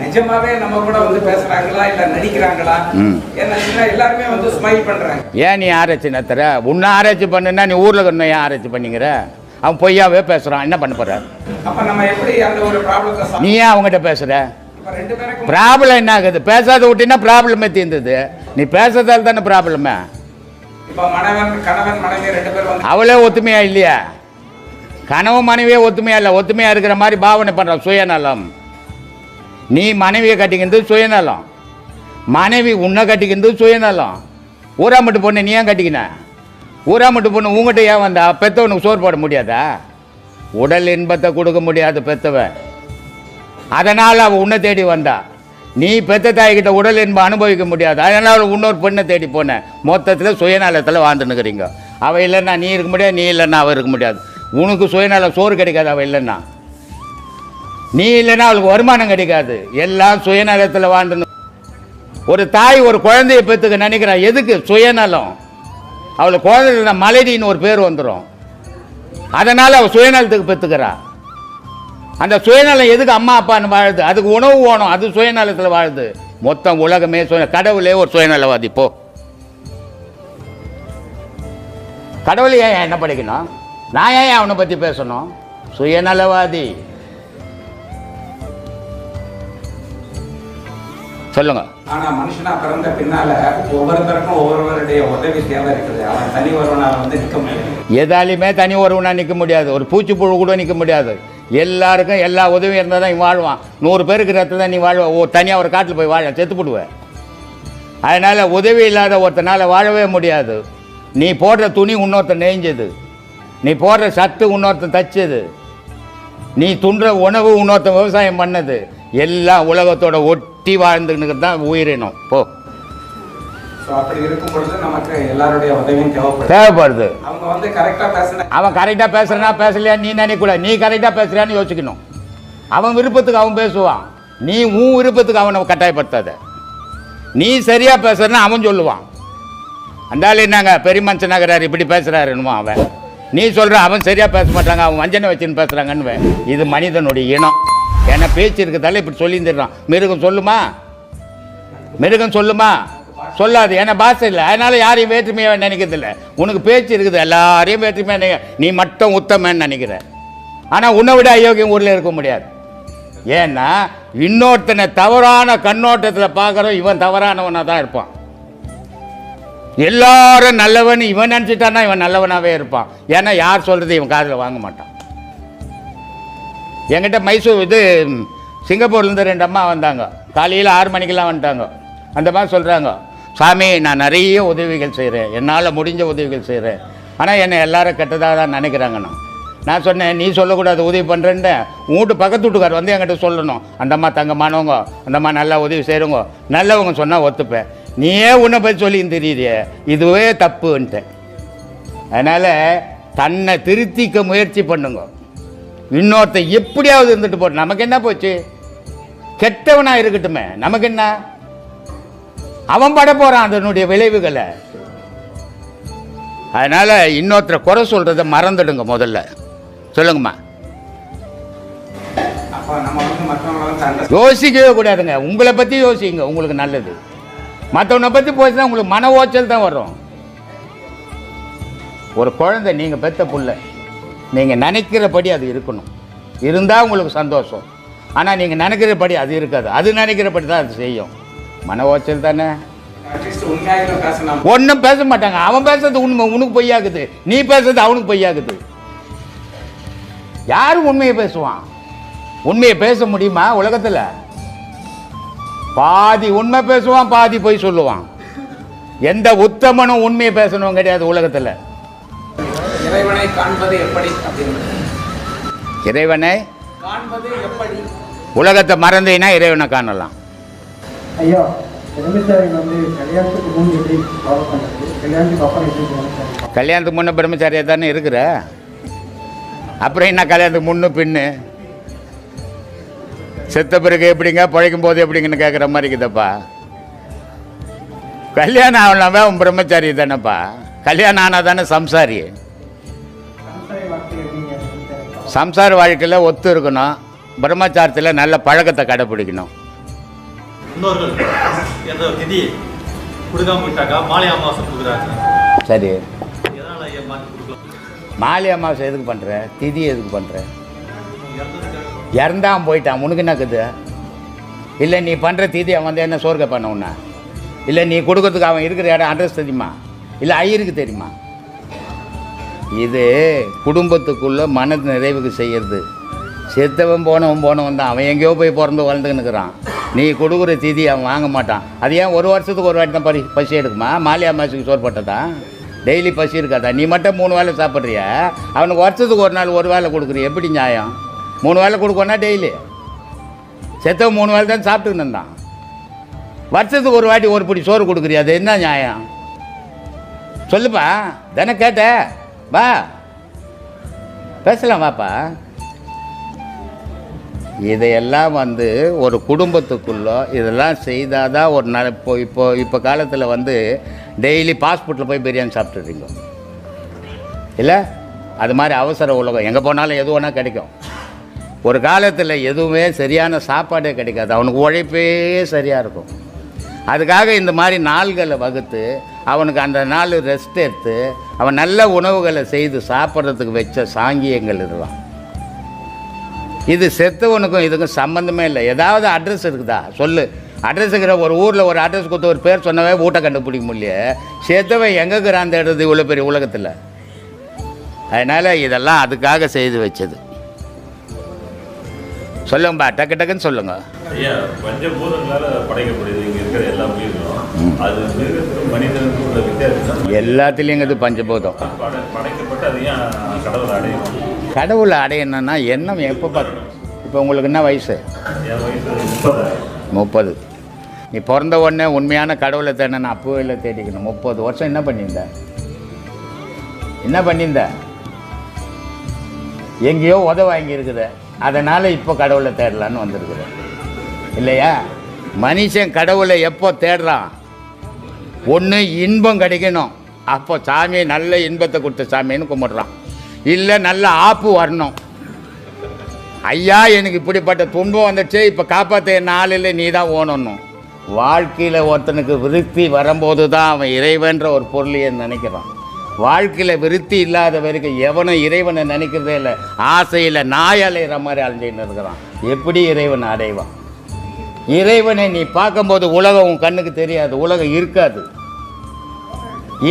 Speaker 8: நிஜமாவே நம்ம கூட வந்து பேசுறாங்களா இல்ல நடிக்கிறாங்களா? ஏன்னா எல்லாருமே வந்து ஸ்மைல் பண்றாங்க.
Speaker 2: ஏன் நீ ஆராய்ச்சி நடத்துற? உன்னை ஆராய்ச்சி பண்ணுன்னா நீ ஊரில் கொண்டு ஏன் ஆராய்ச்சி பண்ணிக்கிற? அவன் பொய்யாவே பேசுகிறான், என்ன பண்ண போற?
Speaker 8: அப்போ நம்ம எப்படி அந்த ஒரு ப்ராப்ளத்தை
Speaker 2: நீ ஏன் அவங்ககிட்ட பேசுகிற?
Speaker 8: ரெண்டு பேருக்கு
Speaker 2: ப்ராப்ளம் என்ன ஆகுது? பேசாத விட்டினா ப்ராப்ளமே தீர்ந்தது. நீ பேசுறதால தானே ப்ராப்ளமே.
Speaker 8: இப்போ கணவன் மனைவி ரெண்டு பேரும் வந்து
Speaker 2: அவளே ஒத்துமையா இல்லையா? கணவன் மனைவியே ஒத்துமையா இல்லை. ஒத்துமையா இருக்கிற மாதிரி பாவனை பண்ற சுயநலம். நீ மனைவியை கட்டிக்கிறது சுயநலம், மனைவி உன்னை கட்டிக்கிறது சுயநலம். ஊராமட்டு பொண்ணு நீ ஏன் கட்டிக்கின? ஊராமட்டு பொண்ணு உங்ககிட்ட ஏன் வந்தா? பெத்தவனுக்கு சோறு போட முடியாதா? உடல் இன்பத்தை கொடுக்க முடியாது பெத்தவன், அதனால் அவள் உன்னை தேடி வந்தா. நீ பெத்த தாய்கிட்ட உடல் இன்பம் அனுபவிக்க முடியாது, அதனால் இன்னொரு பெண்ணை தேடி போனேன். மொத்தத்தில் சுயநலத்தில் வாழ்ந்துன்னுக்குறீங்க. அவள் இல்லைன்னா நீ இருக்க முடியாது, நீ இல்லைன்னா அவள் இருக்க முடியாது. உனக்கு சுயநலம் சோறு கிடைக்காது அவள் இல்லைன்னா. நீ இல்லைன்னா அவளுக்கு வருமானம் கிடைக்காது. எல்லாம் சுயநலத்தில் வாழ்ந்துன்னு. ஒரு தாய் ஒரு குழந்தைய பெற்றுக்க நினைக்கிறா, எதுக்கு? சுயநலம். அவளுக்கு குழந்தை மலடின்னு ஒரு பேர் வந்துடும், அதனால் அவள் சுயநலத்துக்கு பெற்றுக்கிறா. அந்த சுயநலம் எதுக்கு அம்மா அப்பான்னு வாழுது? அதுக்கு உணவு வேணும், அது சுயநலத்தில் வாழுது. மொத்தம் உலகமே கடவுளே ஒரு சுயநலவாதி. போ, கடவுளை ஏன் என்ன படிக்கணும்? நான் ஏன் அவனை பற்றி பேசணும்? சுயநலவாதி. சொல்லுங்க.
Speaker 8: ஆனா மனுஷனா பிறந்த பின்னால ஒவ்வொருத்தருக்கும் ஒவ்வொருவருடைய உதவி தேவை இருக்குது. அவன் தனி ஒருவனால வந்து நிற்க முடியாது.
Speaker 2: எதாலையுமே தனி ஒருவனா நிற்க முடியாது. ஒரு பூச்சிப்புழு கூட நிற்க முடியாது. எல்லாருக்கும் எல்லா உதவியும் இருந்தால் தான் நீ வாழ்வான். 100 பேருக்கு ரத்த தான் நீ வாழ்வ. தனியாக ஒரு காட்டில் போய் வாழ செத்து போடுவேன். அதனால் உதவி இல்லாத ஒருத்தனால் வாழவே முடியாது. நீ போடுற துணி இன்னொருத்தன் நெய்ஞ்சது, நீ போடுற சத்து இன்னொருத்தன் தச்சது, நீ துன்ற உணவு இன்னொருத்தன் விவசாயம் பண்ணது. எல்லாம் உலகத்தோட ஒட்டி வாழ்ந்துன்னு தான் உயிரினம். போ.
Speaker 8: அப்படி இருக்கும் பொழுது நமக்கு எல்லாருடைய உதவியும்
Speaker 2: தேவைப்படுது.
Speaker 8: அவங்க வந்து கரெக்டாக பேசுன
Speaker 2: அவன் கரெக்டாக பேசுறனா பேசலையா நீ நினைக்கூடாது. நீ கரெக்டாக பேசுறியான்னு யோசிக்கணும். அவன் விருப்பத்துக்கு அவன் பேசுவான், நீ உன் விருப்பத்துக்கு அவனை கட்டாயப்படுத்தாத. நீ சரியாக பேசுறனா அவன் சொல்லுவான், அந்தாலும் என்னங்க பெரிய மனுஷனாகிறாரு இப்படி பேசுகிறாருன்னுவான் அவன். நீ சொல்கிற அவன் சரியாக பேச மாட்டாங்க, அவன் வஞ்சனை வச்சுன்னு பேசுகிறாங்கன்னு. இது மனிதனுடைய இனம். ஏன்னா பேச்சு இருக்கிறதால இப்படி சொல்லியிருந்துடுறான். மிருகம் சொல்லுமா? மிருகம் சொல்லுமா? சொல்லாது. ஏன்னா பாஷை இல்லை, அதனால் யாரையும் வேற்றுமையாக நினைக்கிறதில்ல. உனக்கு பேச்சு இருக்குது, எல்லாரையும் வேற்றுமையாக நினைக்கிற. நீ மட்டும் உத்தமன்னு நினைக்கிற. ஆனால் உன்னை விட அயோக்கியம் ஊரில் இருக்க முடியாது. ஏன்னா இன்னொருத்தனை தவறான கண்ணோட்டத்தில் பார்க்குறோம், இவன் தவறானவனாக தான் இருப்பான். எல்லாரும் நல்லவன் இவன் நினச்சிட்டான்னா இவன் நல்லவனாகவே இருப்பான். ஏன்னா யார் சொல்கிறது இவன் காதில் வாங்க மாட்டான். என்கிட்ட மைசூர் சிங்கப்பூர்லேருந்து 2 அம்மா வந்தாங்க. காலையில் 6 மணிக்கெல்லாம் வந்துட்டாங்க. அந்த மாதிரி சொல்கிறாங்க, சாமி நான் நிறைய உதவிகள் செய்கிறேன், என்னால் முடிஞ்ச உதவிகள் செய்கிறேன், ஆனால் என்னை எல்லாரும் கெட்டதாக தான் நினைக்கிறாங்கண்ணா. நான் சொன்னேன், நீ சொல்லக்கூடாது உதவி பண்ணுறேன்ட்டு. வீட்டு பக்கத்து வீட்டுக்கார் வந்து என்கிட்ட சொல்லணும், அந்தம்மா தங்கமானவங்க, அந்தம்மா நல்லா உதவி செய்கிறவங்க, நல்லவங்க சொன்னால் ஒத்துப்பேன். நீயே உன்னை பற்றி சொல்லி தெரியுதே, இதுவே தப்புன்ட்டு. அதனால் தன்னை திருத்திக்க முயற்சி பண்ணுங்க. இன்னொருத்த எப்படியாவது இருந்துட்டு போட்டு நமக்கு என்ன போச்சு? கெட்டவனாக இருக்கட்டுமே, நமக்கு என்ன? அவன் பட போகிறான் அதனுடைய விளைவுகளை. அதனால் இன்னொருத்தரை குறை சொல்கிறத மறந்துடுங்க முதல்ல. சொல்லுங்கம்மா. யோசிக்கவே கூடாதுங்க. உங்களை பற்றி யோசிங்க, உங்களுக்கு நல்லது. மற்றவனை பற்றி போச்சுன்னா உங்களுக்கு மன ஓச்சல் தான் வரும். ஒரு குழந்தை நீங்கள் பெற்ற புள்ள, நீங்கள் நினைக்கிறபடி அது இருக்கணும், இருந்தால் உங்களுக்கு சந்தோஷம். ஆனால் நீங்கள் நினைக்கிறபடி அது இருக்காது, அது நினைக்கிறபடி தான் அது செய்யும். மன ஓச்சல் தானே. ஒன்றும் பேச மாட்டாங்க. அவன் பேசுறது உண்மை, உனக்கு பொய்யாகுது. நீ பேசுறது அவனுக்கு பொய்யாகுது. யாரும் உண்மையை பேசுவான்? உண்மையை பேச முடியுமா உலகத்தில்? பாதி உண்மை பேசுவான், பாதி பொய் சொல்லுவான். எந்த உத்தமனும் உண்மையை பேசணும் கிடையாது உலகத்தில்.
Speaker 8: இறைவனை காண்பது எப்படி?
Speaker 2: இறைவனை
Speaker 8: காண்பது எப்படி?
Speaker 2: உலகத்தை மறந்தீங்கன்னா இறைவனை காணலாம்.
Speaker 9: ஐயா, பிரம்மச்சாரிகள் வந்து கல்யாணத்துக்கு முன் எப்படி ஃபாலோ பண்ணுறது, கல்யாணத்துக்கு அப்புறம் எப்படி?
Speaker 2: கல்யாணத்துக்கு முன்னே பிரம்மச்சாரியாக தானே இருக்கிற. அப்புறம் என்ன கல்யாணத்துக்கு முன்னு பின்னு செத்த பிறகு எப்படிங்க பிழைக்கும் போது எப்படிங்கன்னு கேட்குற மாதிரி இருக்குதப்பா. கல்யாணம் ஆகலாமே அவன் பிரம்மச்சாரி தானேப்பா. கல்யாணம் ஆனால் தானே சம்சாரி. சம்சார வாழ்க்கையில் ஒத்து இருக்கணும், பிரம்மச்சாரத்தில் நல்ல பழக்கத்தை கடைப்பிடிக்கணும்.
Speaker 10: இன்னொரு எந்த திதி கொடுக்காம விட்டாக்கா மாலை அமாவாசை கொடுக்குறாங்க.
Speaker 2: சரி,
Speaker 10: எதனால் மாற்றி கொடுக்கலாம்?
Speaker 2: மாலை அமாவாசை எதுக்கு பண்ணுற, திதி எதுக்கு பண்ணுற? இறந்தான் போயிட்டான், உனக்கு என்ன இருக்குது? இல்லை நீ பண்ணுற திதி அவன் வந்து என்ன சோர்க்க பண்ண உன்ன? இல்லை நீ கொடுக்கறதுக்கு அவன் இருக்கிற இடம் அட்ரஸ் தெரியுமா? இல்லை ஐயருக்கு தெரியுமா? இது குடும்பத்துக்குள்ளே மன நிறைவுக்கு செய்கிறது. செத்தவன் போனவன் தான், அவன் எங்கேயோ போய் பிறந்து வளர்ந்துக்கின்னுக்குறான். நீ கொடுக்குற திதி அவன் வாங்க மாட்டான். அது ஏன் ஒரு வருஷத்துக்கு ஒரு வாட்டி தான் பசி எடுக்குமா? மாலை அமாவாசைக்கு சோறு போட்டதான் டெய்லி பசி இருக்காதா? நீ மட்டும் 3 வேளை சாப்பிட்றிய, அவனுக்கு வருஷத்துக்கு ஒரு நாள் ஒரு வேளை கொடுக்குறிய, எப்படி நியாயம்? 3 வேளை கொடுக்கணும்னா டெய்லி செத்தவன் 3 வேளை தான் சாப்பிட்டுக்கின்னு இருந்தான். வருஷத்துக்கு ஒரு வாட்டி ஒரு பிடி சோறு கொடுக்குறியா, அது என்ன நியாயம் சொல்லுப்பா? தானே கேட்ட, வா பேசலாம், வாப்பா. இதையெல்லாம் வந்து ஒரு குடும்பத்துக்குள்ளே இதெல்லாம் செய்தால் தான் ஒரு நாள். இப்போ காலத்தில் வந்து டெய்லி பாஸ்போர்ட்டில் போய் பிரியாணி சாப்பிட்டுறீங்க இல்லை? அது மாதிரி அவசர உலகம், எங்கே போனாலும் எது வேணால் கிடைக்கும். ஒரு காலத்தில் எதுவுமே சரியான சாப்பாடே கிடைக்காது, அவனுக்கு உழைப்பே சரியாக இருக்கும். அதுக்காக இந்த மாதிரி நாள்களை வகுத்து அவனுக்கு அந்த நாள் ரெஸ்ட் எடுத்து அவன் நல்ல உணவுகளை செய்து சாப்பிட்றதுக்கு வச்ச சாங்கியங்கள் இதுதான். இது செத்தவனுக்கும் இதுக்கும் சம்மந்தமே இல்லை. ஏதாவது அட்ரஸ் இருக்குதா சொல்லு? அட்ரஸ் இருக்கிற ஒரு ஊரில் ஒரு அட்ரஸ் கொடுத்து ஒரு பேர் சொன்னவே வீட்டை கண்டுபிடிக்க முடியல. செத்தவன் எங்கேக்கிறான் தேடுறது இவ்வளோ பெரிய உலகத்தில். அதனால் இதெல்லாம் அதுக்காக செய்து வச்சது. சொல்லுங்கப்பா, டக்கு டக்குன்னு சொல்லுங்க.
Speaker 11: ஐயா, பஞ்சபூதங்களால் படைக்கப்படுது இங்கே இருக்கிற எல்லா உயிர்களும். அது மிருகத்துக்கும் மனிதனுக்கும் உள்ள வித்தியாசம்
Speaker 2: எல்லாத்துலேயும் இது பஞ்சபூதம்
Speaker 11: படைக்கப்பட்டு அதையும் கடவுளை அடையணும்.
Speaker 2: கடவுளை அடையணும்னா எண்ணம் எப்போ பார்த்து? இப்போ உங்களுக்கு என்ன வயசு?
Speaker 11: என் வயசு
Speaker 2: 30. நீ பிறந்த உடனே உண்மையான கடவுளை தேடணும், அப்போவே இல்லை தேடிக்கணும். 30 வருஷம் என்ன பண்ணியிருந்த? என்ன பண்ணியிருந்த? எங்கேயோ வாங்கி இருக்குது, அதனால் இப்போ கடவுளை தேடலான்னு வந்திருக்குது இல்லையா? மனுஷன் கடவுளை எப்போ தேடுறான்? ஒன்று இன்பம் கிடைக்கணும், அப்போ சாமியை நல்ல இன்பத்தை கொடுத்த சாமின்னு கும்பிட்றான். இல்லை நல்ல ஆப்பு வரணும், ஐயா எனக்கு இப்படிப்பட்ட துன்பம் வந்துடுச்சு, இப்போ காப்பாற்ற என்ன ஆள் இல்லை, நீ தான் ஓணணும். வாழ்க்கையில் ஒருத்தனுக்கு விருத்தி வரும்போது தான் அவன் இறைவன்ற ஒரு பொருளையே நினைக்கிறான். வாழ்க்கையில் விருத்தி இல்லாத வரைக்கும் எவனும் இறைவனை நினைக்கிறதே இல்லை. ஆசையில் நாய் அலைகிற மாதிரி அலைஞ்சின்னு இருக்கிறான். எப்படி இறைவனை அடைவான்? இறைவனை நீ பார்க்கும்போது உலகம் உன் கண்ணுக்கு தெரியாது, உலகம் இருக்காது.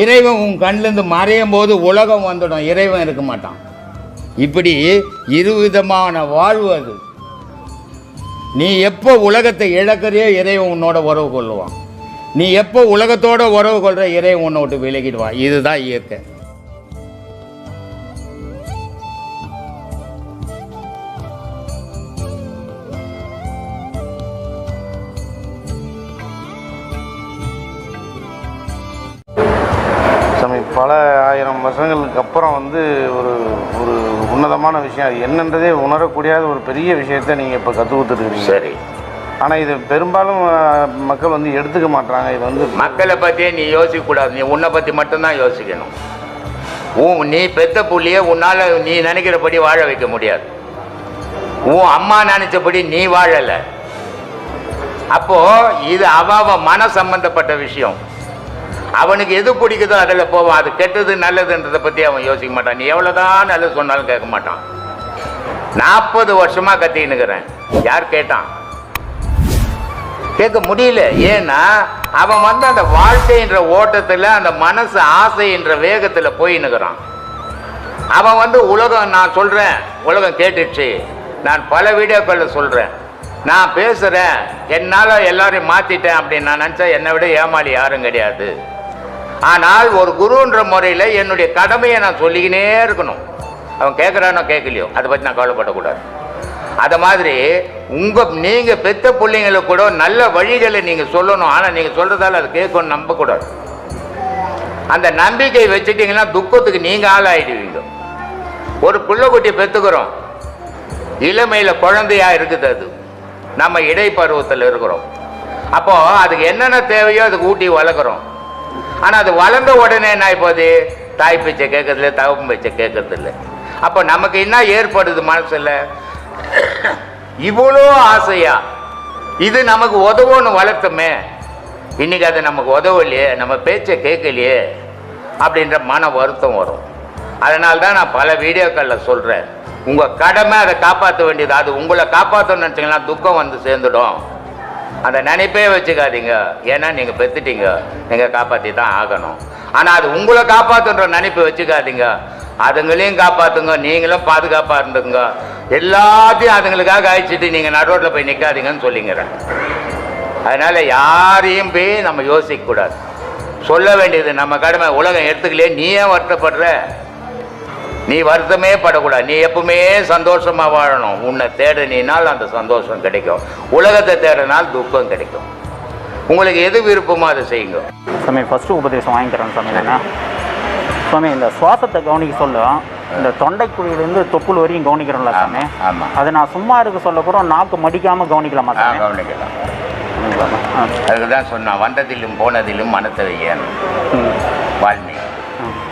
Speaker 2: இறைவன் உன் கண்ணிலேருந்து மறையும் போது உலகம் வந்துடும், இறைவன் இருக்க மாட்டான். இப்படி இருவிதமான வாழ்வு அது. நீ எப்போ உலகத்தை இழக்கிறியோ இறைவன் உன்னோட உறவு கொள்ளுவான். நீ எப்போ உலகத்தோட உறவு கொள்கிற இறைவன் உன்னை விட்டு விலகிடுவான். இதுதான் இயற்கை.
Speaker 12: பல ஆயிரம் வருஷங்களுக்கு அப்புறம் வந்து ஒரு ஒரு உன்னதமான விஷயம், அது என்னன்றதே உணரக்கூடிய ஒரு பெரிய விஷயத்தை நீங்கள் இப்போ கற்றுக் கொடுத்துருக்கீங்க.
Speaker 2: சரி,
Speaker 12: ஆனால் இது பெரும்பாலும் மக்கள் வந்து எடுத்துக்க மாட்டாங்க. இது வந்து
Speaker 2: மக்களை பற்றியே நீ யோசிக்கக்கூடாது, நீ உன்னை பற்றி மட்டும்தான் யோசிக்கணும். நீ பெத்த புள்ளியே உன்னால் நீ நினைக்கிறபடி வாழ வைக்க முடியாது. உன் அம்மா நினைச்சபடி நீ வாழலை. அப்போது இது அவ மன சம்பந்தப்பட்ட விஷயம். அவனுக்கு எது பிடிக்குதோ அதில் போவான். அது கெட்டது நல்லதுன்றதை பற்றி அவன் யோசிக்க மாட்டான். நீ எவ்வளோதான் நல்லது சொன்னாலும் கேட்க மாட்டான். 40 வருஷமாக கத்தின்னுக்கிறேன், யார் கேட்டான்? கேட்க முடியல. ஏன்னா அவன் வந்து அந்த வாழ்க்கைன்ற ஓட்டத்தில் அந்த மனசு ஆசைன்ற வேகத்தில் போயின்னுக்கிறான். அவன் வந்து உலகம், நான் சொல்கிறேன், உலகம் கேட்டுச்சு. நான் பல வீடியோக்களில் சொல்கிறேன், நான் பேசுகிறேன், என்னால் எல்லாரையும் மாற்றிட்டேன் அப்படின்னு நான் நினச்சா என்னை விட ஏமாளி யாரும் கிடையாது. ஆனால் ஒரு குருன்ற முறையில் என்னுடைய கடமையை நான் சொல்லிக்கினே இருக்கணும். அவன் கேட்குறானோ கேட்கலையோ அதை பற்றி நான் கவலைப்படக்கூடாது. அதை மாதிரி நீங்கள் பெத்த பிள்ளைங்களுக்கு கூட நல்ல வழிகளை நீங்கள் சொல்லணும். ஆனால் நீங்கள் சொல்கிறதால அது கேட்கணும்னு நம்பக்கூடாது. அந்த நம்பிக்கை வச்சுட்டிங்கன்னா துக்கத்துக்கு நீங்கள் ஆளாயிடுவீங்க. ஒரு பிள்ளைக்குட்டியை பெற்றுக்கிறோம், இளமையில் குழந்தையா இருக்குது, அது நம்ம இடைப்பருவத்தில் இருக்கிறோம். அப்போ அதுக்கு என்னென்ன தேவையோ அதுக்கு ஊட்டி வளர்க்குறோம். ஆனால் அது வளர்ந்த உடனே என்ன இப்போது தாய் பேச்சை கேட்கறதில்ல, தகப்பன் பேச்சை கேட்கறதில்ல. அப்போ நமக்கு என்ன ஏற்படுது மனசில்? இவ்வளோ ஆசையா இது நமக்கு உதவுன்னு வளர்த்தோமே, இன்னைக்கு அது நமக்கு உதவலையே, நம்ம பேச்சை கேட்கலையே அப்படின்ற மன வருத்தம் வரும். அதனால தான் நான் பல வீடியோக்களில் சொல்கிறேன், உங்கள் கடமை அதை காப்பாற்ற வேண்டியது. அது உங்களை காப்பாற்றணும்னு நினச்சிங்கன்னா துக்கம் வந்து சேர்ந்துடும். அந்த நினைப்பே வச்சுக்காதீங்க. ஏன்னா நீங்கள் பெற்றுட்டீங்க, நீங்கள் காப்பாற்றி தான் ஆகணும். ஆனால் அது உங்களை காப்பாற்றுன்ற நினைப்பு வச்சுக்காதீங்க. அதுங்களையும் காப்பாற்றுங்க, நீங்களும் பாதுகாப்பாக இருந்துங்க. எல்லாத்தையும் அதுங்களுக்காக அழிச்சிட்டு நீங்கள் நடுரோட்டில் போய் நிற்காதீங்கன்னு சொல்லிங்கிறேன். அதனால் யாரையும் போய் நம்ம யோசிக்கக்கூடாது. சொல்ல வேண்டியது நம்ம கடமை. உலகம் எடுத்துக்கலையே, நீ ஏன் வருத்தப்படுற? நீ வருத்தமே படக்கூடாது. நீ எப்பவுமே சந்தோஷமாக வாழணும். உன்னை தேடினால் அந்த சந்தோஷம் கிடைக்கும். உலகத்தை தேடினால் துக்கம் கிடைக்கும். உங்களுக்கு எது விருப்பமோ அதை செய்யுங்க.
Speaker 13: சாமி ஃபஸ்ட்டு உபதேசம் வாங்கிக்கிறேன் சாமி. என்ன சாமி, இந்த சுவாசத்தை கவனிக்க சொல்ல, இந்த தொண்டைக்குழியிலேருந்து தொப்புள் வரையும் கவனிக்கிறோம்ல சாமி.
Speaker 2: ஆமாம்,
Speaker 13: அதை நான் சும்மா இருக்க சொல்ல கூட நாக்கு மடிக்காமல் கவனிக்கலாமா சாமி?
Speaker 2: கவனிக்கலாம். அதுக்கு தான் சொன்னான், வந்ததிலும் போனதிலும் மனத்தை வையன் வால்மீகி.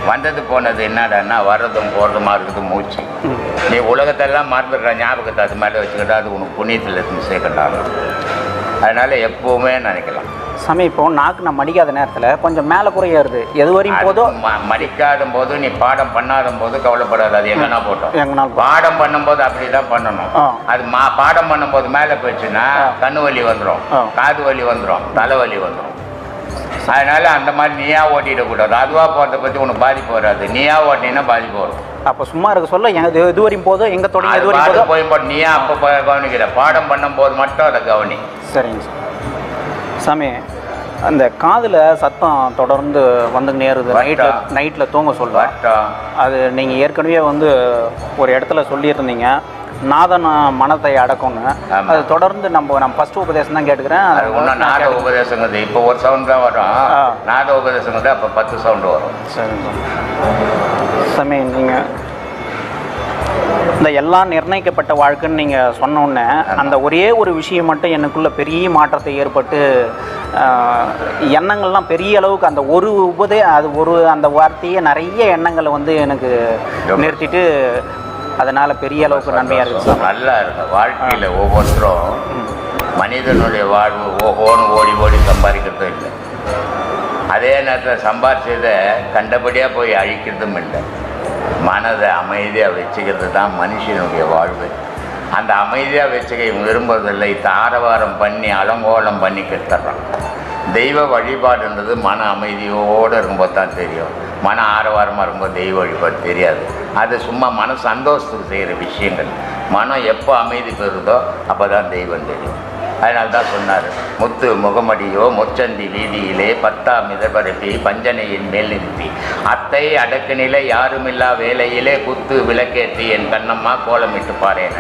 Speaker 2: வந்தது போனது என்னடான்னா வர்றதும் போகிறதுமா இருக்குது மூச்சு. நீ உலகத்தெல்லாம் மறந்துடுற, ஞாபகத்தை அது மேலே வச்சுக்கிட்டா அது உனக்கு புண்ணியத்தில் இருந்து சேர்க்கட்டாங்க. அதனால் எப்போவுமே நினைக்கலாம்
Speaker 13: சாமி. இப்போ நாக்கு நான் மடிக்காத நேரத்தில் கொஞ்சம் மேலே குறையாது, எது வரையும் போதும்.
Speaker 2: மடிக்காத போது நீ பாடம் பண்ணாத போது கவலைப்படாது. அது எங்கன்னா போட்டோம், எங்கன்னா பாடம் பண்ணும்போது அப்படி தான் பண்ணணும். அது பாடம் பண்ணும்போது மேலே போயிடுச்சுன்னா கண்ணு வலி வந்துடும், காது வலி வந்துடும், தலைவலி வந்துடும். அதனால அந்த மாதிரி நீயா ஓட்டிடக்கூடாது. அதுவாக போகிறத பற்றி உனக்கு பாதிப்பு வராது. நீயா ஓட்டினா பாதிப்பு வரும்.
Speaker 13: அப்போ சும்மா இருக்க சொல்ல எது வரையும் போதும், எங்கே தொடங்கி எது வரையும்
Speaker 2: போய் போட்டு நீயா அப்போ கவனிக்கிற. பாடம் பண்ணும்போது மட்டும் அதை கவனி.
Speaker 13: சரிங்க சாமி. அந்த காதில் சத்தம் தொடர்ந்து வந்துங்க நேருது, நைட்டில் தூங்க சொல்லுவேன். அது நீங்கள் ஏற்கனவே வந்து ஒரு இடத்துல சொல்லியிருந்தீங்க, நாதன் மனத்தை அடக்கும்னு. அது தொடர்ந்து நம்ம ஃபர்ஸ்ட் உபதேசம் தான் கேட்டுக்கிறேன்.
Speaker 2: அது ஒன்றும் நாத உபதேசங்கிறது இப்போ ஒரு சவுண்ட் தான் வரும். நாத உபதேசங்கிறது அப்போ 10 சவுண்டு வரும்.
Speaker 13: சரிங்க சாமி. நீங்கள் இந்த எல்லாம் நிர்ணயிக்கப்பட்ட வாழ்க்கைன்னு நீங்கள் சொன்னோன்னே அந்த ஒரே ஒரு விஷயம் மட்டும் எனக்குள்ள பெரிய மாற்றத்தை ஏற்பட்டு எண்ணங்கள்லாம் பெரிய அளவுக்கு அந்த அந்த வார்த்தையே நிறைய எண்ணங்களை வந்து எனக்கு நிறுத்திட்டு அதனால் பெரிய அளவுக்கு நன்மையாக இருக்குது.
Speaker 2: நல்லா இருக்கும் வாழ்க்கையில். ஒவ்வொருத்தரும் மனிதனுடைய வாழ்வு ஓஹோன்னு ஓடி ஓடி சம்பாதிக்கிறதும் இல்லை, அதே நேரத்தில் சம்பாதிச்சதை கண்டபடியாக போய் அழிக்கிறதும் இல்லை. மனதை அமைதியாக வச்சுக்கிறது தான் மனுஷனுடைய வாழ்வு. அந்த அமைதியாக வச்சுக்க விரும்புறதில்லை, தாரவாரம் பண்ணி அலங்கோலம் பண்ணி கெடுத்துட்றான். தெய்வ வழிபாடுன்றது மன அமைதியோடு இருக்கும்போது தான் தெரியும். மன ஆரவாரமாக இருக்கும்போது தெய்வ வழிபாடு தெரியாது. அது சும்மா மன சந்தோஷத்துக்கு செய்கிற விஷயங்கள். மனம் எப்போ அமைதி பெறுதோ அப்போ தான் தெய்வம் தெரியும். அதனால தான் சொன்னார், முத்து முகமடியோ முச்சந்தி வீதியிலே 10ஆம் மிதபரப்பி பஞ்சனையின் மேல் நிறுத்தி அத்தை அடக்கு நிலை யாருமில்லா வேலையிலே குத்து விளக்கேற்றி என் கண்ணம்மா கோலமிட்டு பாறேன்.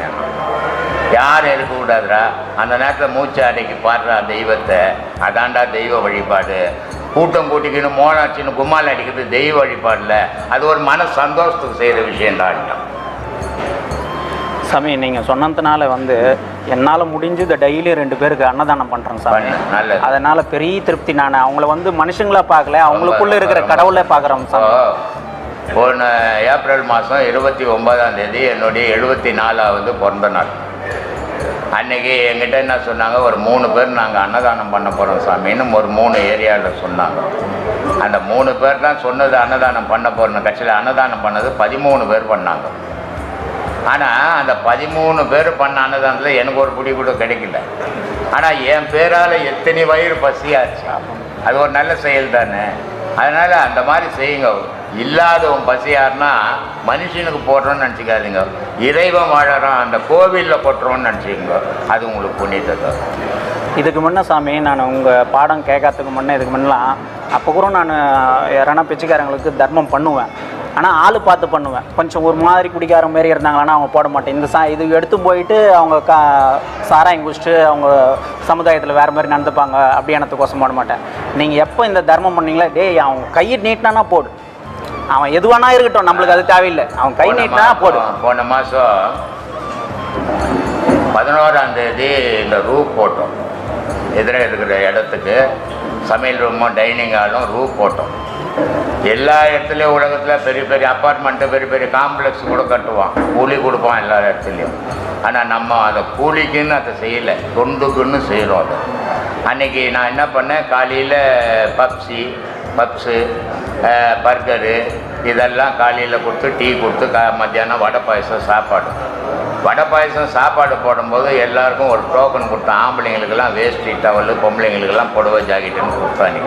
Speaker 2: யாரும் இருக்கக்கூடாதுரா. அந்த நேரத்தில் மூச்சு அடைக்கி பாடுறா தெய்வத்தை, அதாண்டா தெய்வ வழிபாடு. கூட்டம் கூட்டிக்கணும் மோனாச்சின்னு கும்மால் அடிக்கிறது தெய்வ வழிபாடில், அது ஒரு மன சந்தோஷத்துக்கு செய்கிற விஷயம்தான்.
Speaker 13: சாமி நீங்கள் சொன்னதுனால வந்து என்னால் முடிஞ்சு இந்த டெய்லி 2 பேருக்கு அன்னதானம் பண்ணுறேன் சாமி. அதனால் பெரிய திருப்தி. நான் அவங்கள வந்து மனுஷங்களா பார்க்கல, அவங்களுக்குள்ளே இருக்கிற கடவுளை பார்க்குறோம் சாமி.
Speaker 2: போன ஏப்ரல் மாதம் 29ஆம் தேதி என்னுடைய 74வது பிறந்த நாள். அன்றைக்கி எங்கிட்ட என்ன சொன்னாங்க, ஒரு 3 பேர் நாங்கள் அன்னதானம் பண்ண போகிறோம் சாமின்னு ஒரு 3 ஏரியாவில் சொன்னாங்க. அந்த 3 பேர் தான் சொன்னது அன்னதானம் பண்ண போகிறோம். கட்சியில் அன்னதானம் பண்ணது 13 பேர் பண்ணாங்க. ஆனால் அந்த 13 பேர் பண்ண அன்னதானத்தில் எனக்கு ஒரு பிடி கூட கிடைக்கல. ஆனால் என் பேரால் எத்தனை வயிறு பசியாச்சு. அது ஒரு நல்ல செயல் தானே. அதனால் அந்த மாதிரி செய்யுங்க. இல்லாதவன் பசியாருன்னா மனுஷனுக்கு போடுறோன்னு நினச்சிக்காதீங்க, இறைவன் வாழறான் அந்த கோவிலில் கொட்டுறோன்னு நினச்சிக்கோங்க. அது உங்களுக்கு புண்ணியத்தை தரும்.
Speaker 13: இதுக்கு முன்னே சாமி நான் உங்கள் பாடம் கேட்கறதுக்கு முன்னே இதுக்கு முன்னெலாம் அப்போ கூட நான் யாரானா பிச்சைக்காரங்களுக்கு தர்மம் பண்ணுவேன். ஆனால் ஆள் பார்த்து பண்ணுவேன். கொஞ்சம் ஒரு மாதிரி குடிக்கார மாரி இருந்தாங்கன்னா அவங்க போட மாட்டேன். இது எடுத்து போயிட்டு அவங்க சாராயம் குடிச்சிட்டு அவங்க சமுதாயத்தில் வேறு மாதிரி நடந்துப்பாங்க அப்படி எனத்துக்கோசம் போட மாட்டேன். நீங்கள் எப்போ இந்த தர்மம் பண்ணீங்களா, டேய் அவங்க கையை நீட்டினானா போடு, அவன் எதுவானா இருக்கட்டும், நம்மளுக்கு அது தேவையில்லை. அவன் கை நீட்டினா போடும்.
Speaker 2: போன மாதம் 11ஆம் தேதி இந்த ரூப் போட்டோம். எதிர இருக்கிற இடத்துக்கு சமையல் ரூமும் டைனிங் ஹாலும் ரூப் போட்டோம். எல்லா இடத்துலையும் உலகத்தில் பெரிய பெரிய அப்பார்ட்மெண்ட்டு, பெரிய பெரிய காம்ப்ளெக்ஸ் கூட கட்டுவான், கூலி கொடுப்பான் எல்லா இடத்துலையும். ஆனால் நம்ம அதை கூலிக்குன்னு அதை செய்யலை, தொண்டுக்குன்னு செய்கிறோம். அதை அன்றைக்கி நான் என்ன பண்ணேன், காலையில் பப்ஸு பர்கரு இதெல்லாம் காலையில் கொடுத்து, டீ கொடுத்து, மத்தியானம் வடை பாயசம் சாப்பாடு போடும்போது எல்லாருக்கும் ஒரு டோக்கன் கொடுத்தேன். ஆம்பளைங்களுக்கெல்லாம் வேஷ்டி டவலு, பொம்பளைங்களுக்கெல்லாம் புடவை ஜாக்கெட்டுன்னு கொடுத்தாங்க.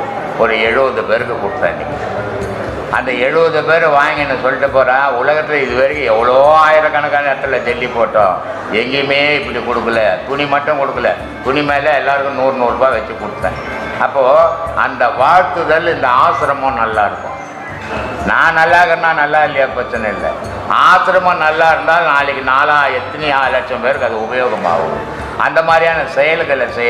Speaker 2: ஒரு 70 பேருக்கு கொடுத்தாங்க. அந்த 70 பேர் வாங்கின்னு சொல்லிட்டு போகிறேன். உலகத்தில் இது வரைக்கும் எவ்வளோ ஆயிரக்கணக்கான இடத்துல ஜல்லி போட்டோம், எங்கேயுமே இப்படி கொடுக்கல. துணி மட்டும் கொடுக்கல, துணி மேலே எல்லாருக்கும் 100 ரூபாய் வச்சு கொடுத்தேன். அப்போது அந்த வாழ்த்துதல், இந்த ஆசிரமம் நல்லாயிருக்கும். நான் நல்லா இருக்கிறேன்னா நல்லா இல்லையா பிரச்சனை இல்லை. ஆசிரமம் நல்லா இருந்தால் நாளைக்கு எத்தனை லட்சம் பேருக்கு அது உபயோகமாகும். அந்த மாதிரியான செயல்களை செய்ய